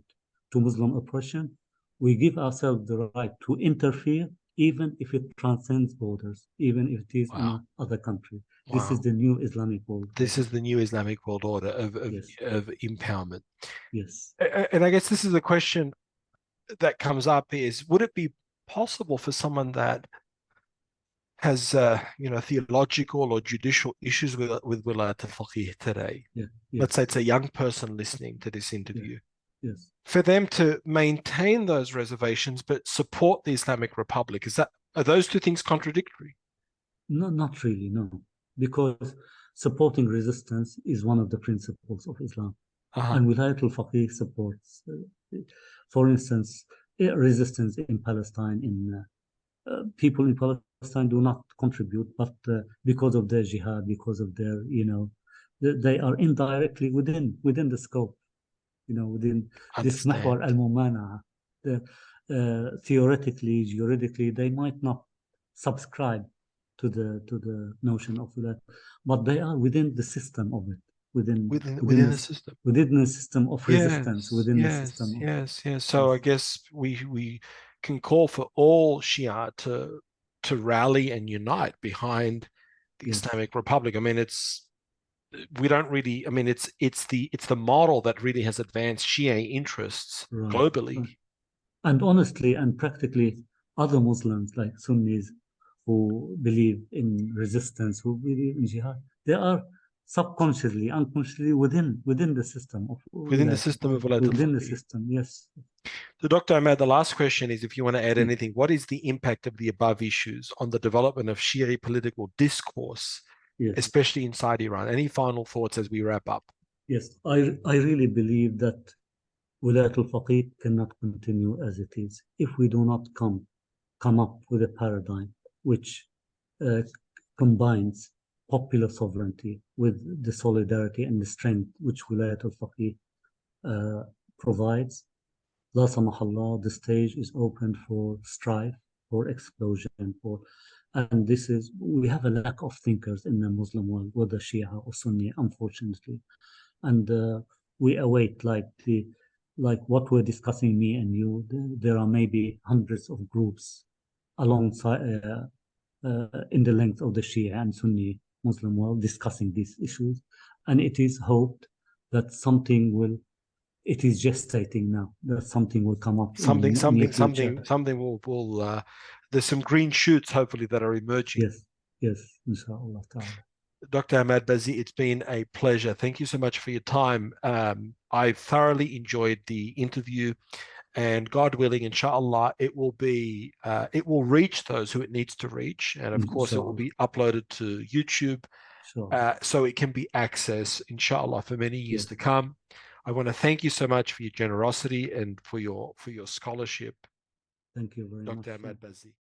to Muslim oppression, we give ourselves the right to interfere, even if it transcends borders, even if it is wow, in another country. This is wow. the new Islamic world This order. is the new Islamic world order Yes, of empowerment. yes. And I guess this is a question that comes up is, would it be possible for someone that has theological or judicial issues with Wilayat al-Faqih today? Yeah, Let's say yes, it's a young person listening to this yeah, interview. yes. For them to maintain those reservations but support the Islamic Republic, are those two things contradictory? No, not really, no. Because supporting resistance is one of the principles of Islam. Uh-huh. And Wilayat al-Faqih supports, for instance, resistance in Palestine. People in Palestine do not contribute, but because of their jihad, because of their, they are indirectly within the scope, within this mahwar Understand. al-mumana. Theoretically, juridically, they might not subscribe to the notion of wilayah, but they are within the system of it, within within Within the the system. within the system of resistance, Yes, within the yes, system of yes, yes. So I yes, guess we can call for all Shia to rally and unite behind the yes, Islamic Republic. I mean, we don't really. I mean, it's the model that really has advanced Shia interests right, globally. right. And honestly and practically, other Muslims like Sunnis who believe in resistance, who believe in jihad, they are subconsciously, unconsciously within the system of Within the wilayah, system of Wilayat within the al-Faqih. system. Yes, So, Dr. Ahmad, the last question is if you want to add yeah, anything, what is the impact of the above issues on the development of Shia political discourse, yes, especially inside Iran? Any final thoughts as we wrap up? yes. I really believe that wilayat al-faqih cannot continue as it is if we do not come up with a paradigm which uh, combines popular sovereignty with the solidarity and the strength which Wilayat al-Faqih uh, provides. La samahallah, the stage is open for strife, for explosion, and we have a lack of thinkers in the Muslim world, whether Shia or Sunni, unfortunately. And we await like what we're discussing, me and you. There are maybe hundreds of groups alongside in the length of the Shia and Sunni Muslim world discussing these issues. And it is hoped that it is gestating now, that something will come up in Something, the near something, future. something, something will there's some green shoots, hopefully, that are emerging. Yes, yes, inshallah ta'ala. Dr. Emad Bazzi, it's been a pleasure. Thank you so much for your time. I thoroughly enjoyed the interview, and God willing, inshallah, it will reach those who it needs to reach, and of course, it will Inshallah, be uploaded to YouTube, inshallah. so it can be accessed, inshallah, for many years to Yes, come. I want to thank you so much for your generosity and for your scholarship, thank you very much. Dr. Emad Bazzi.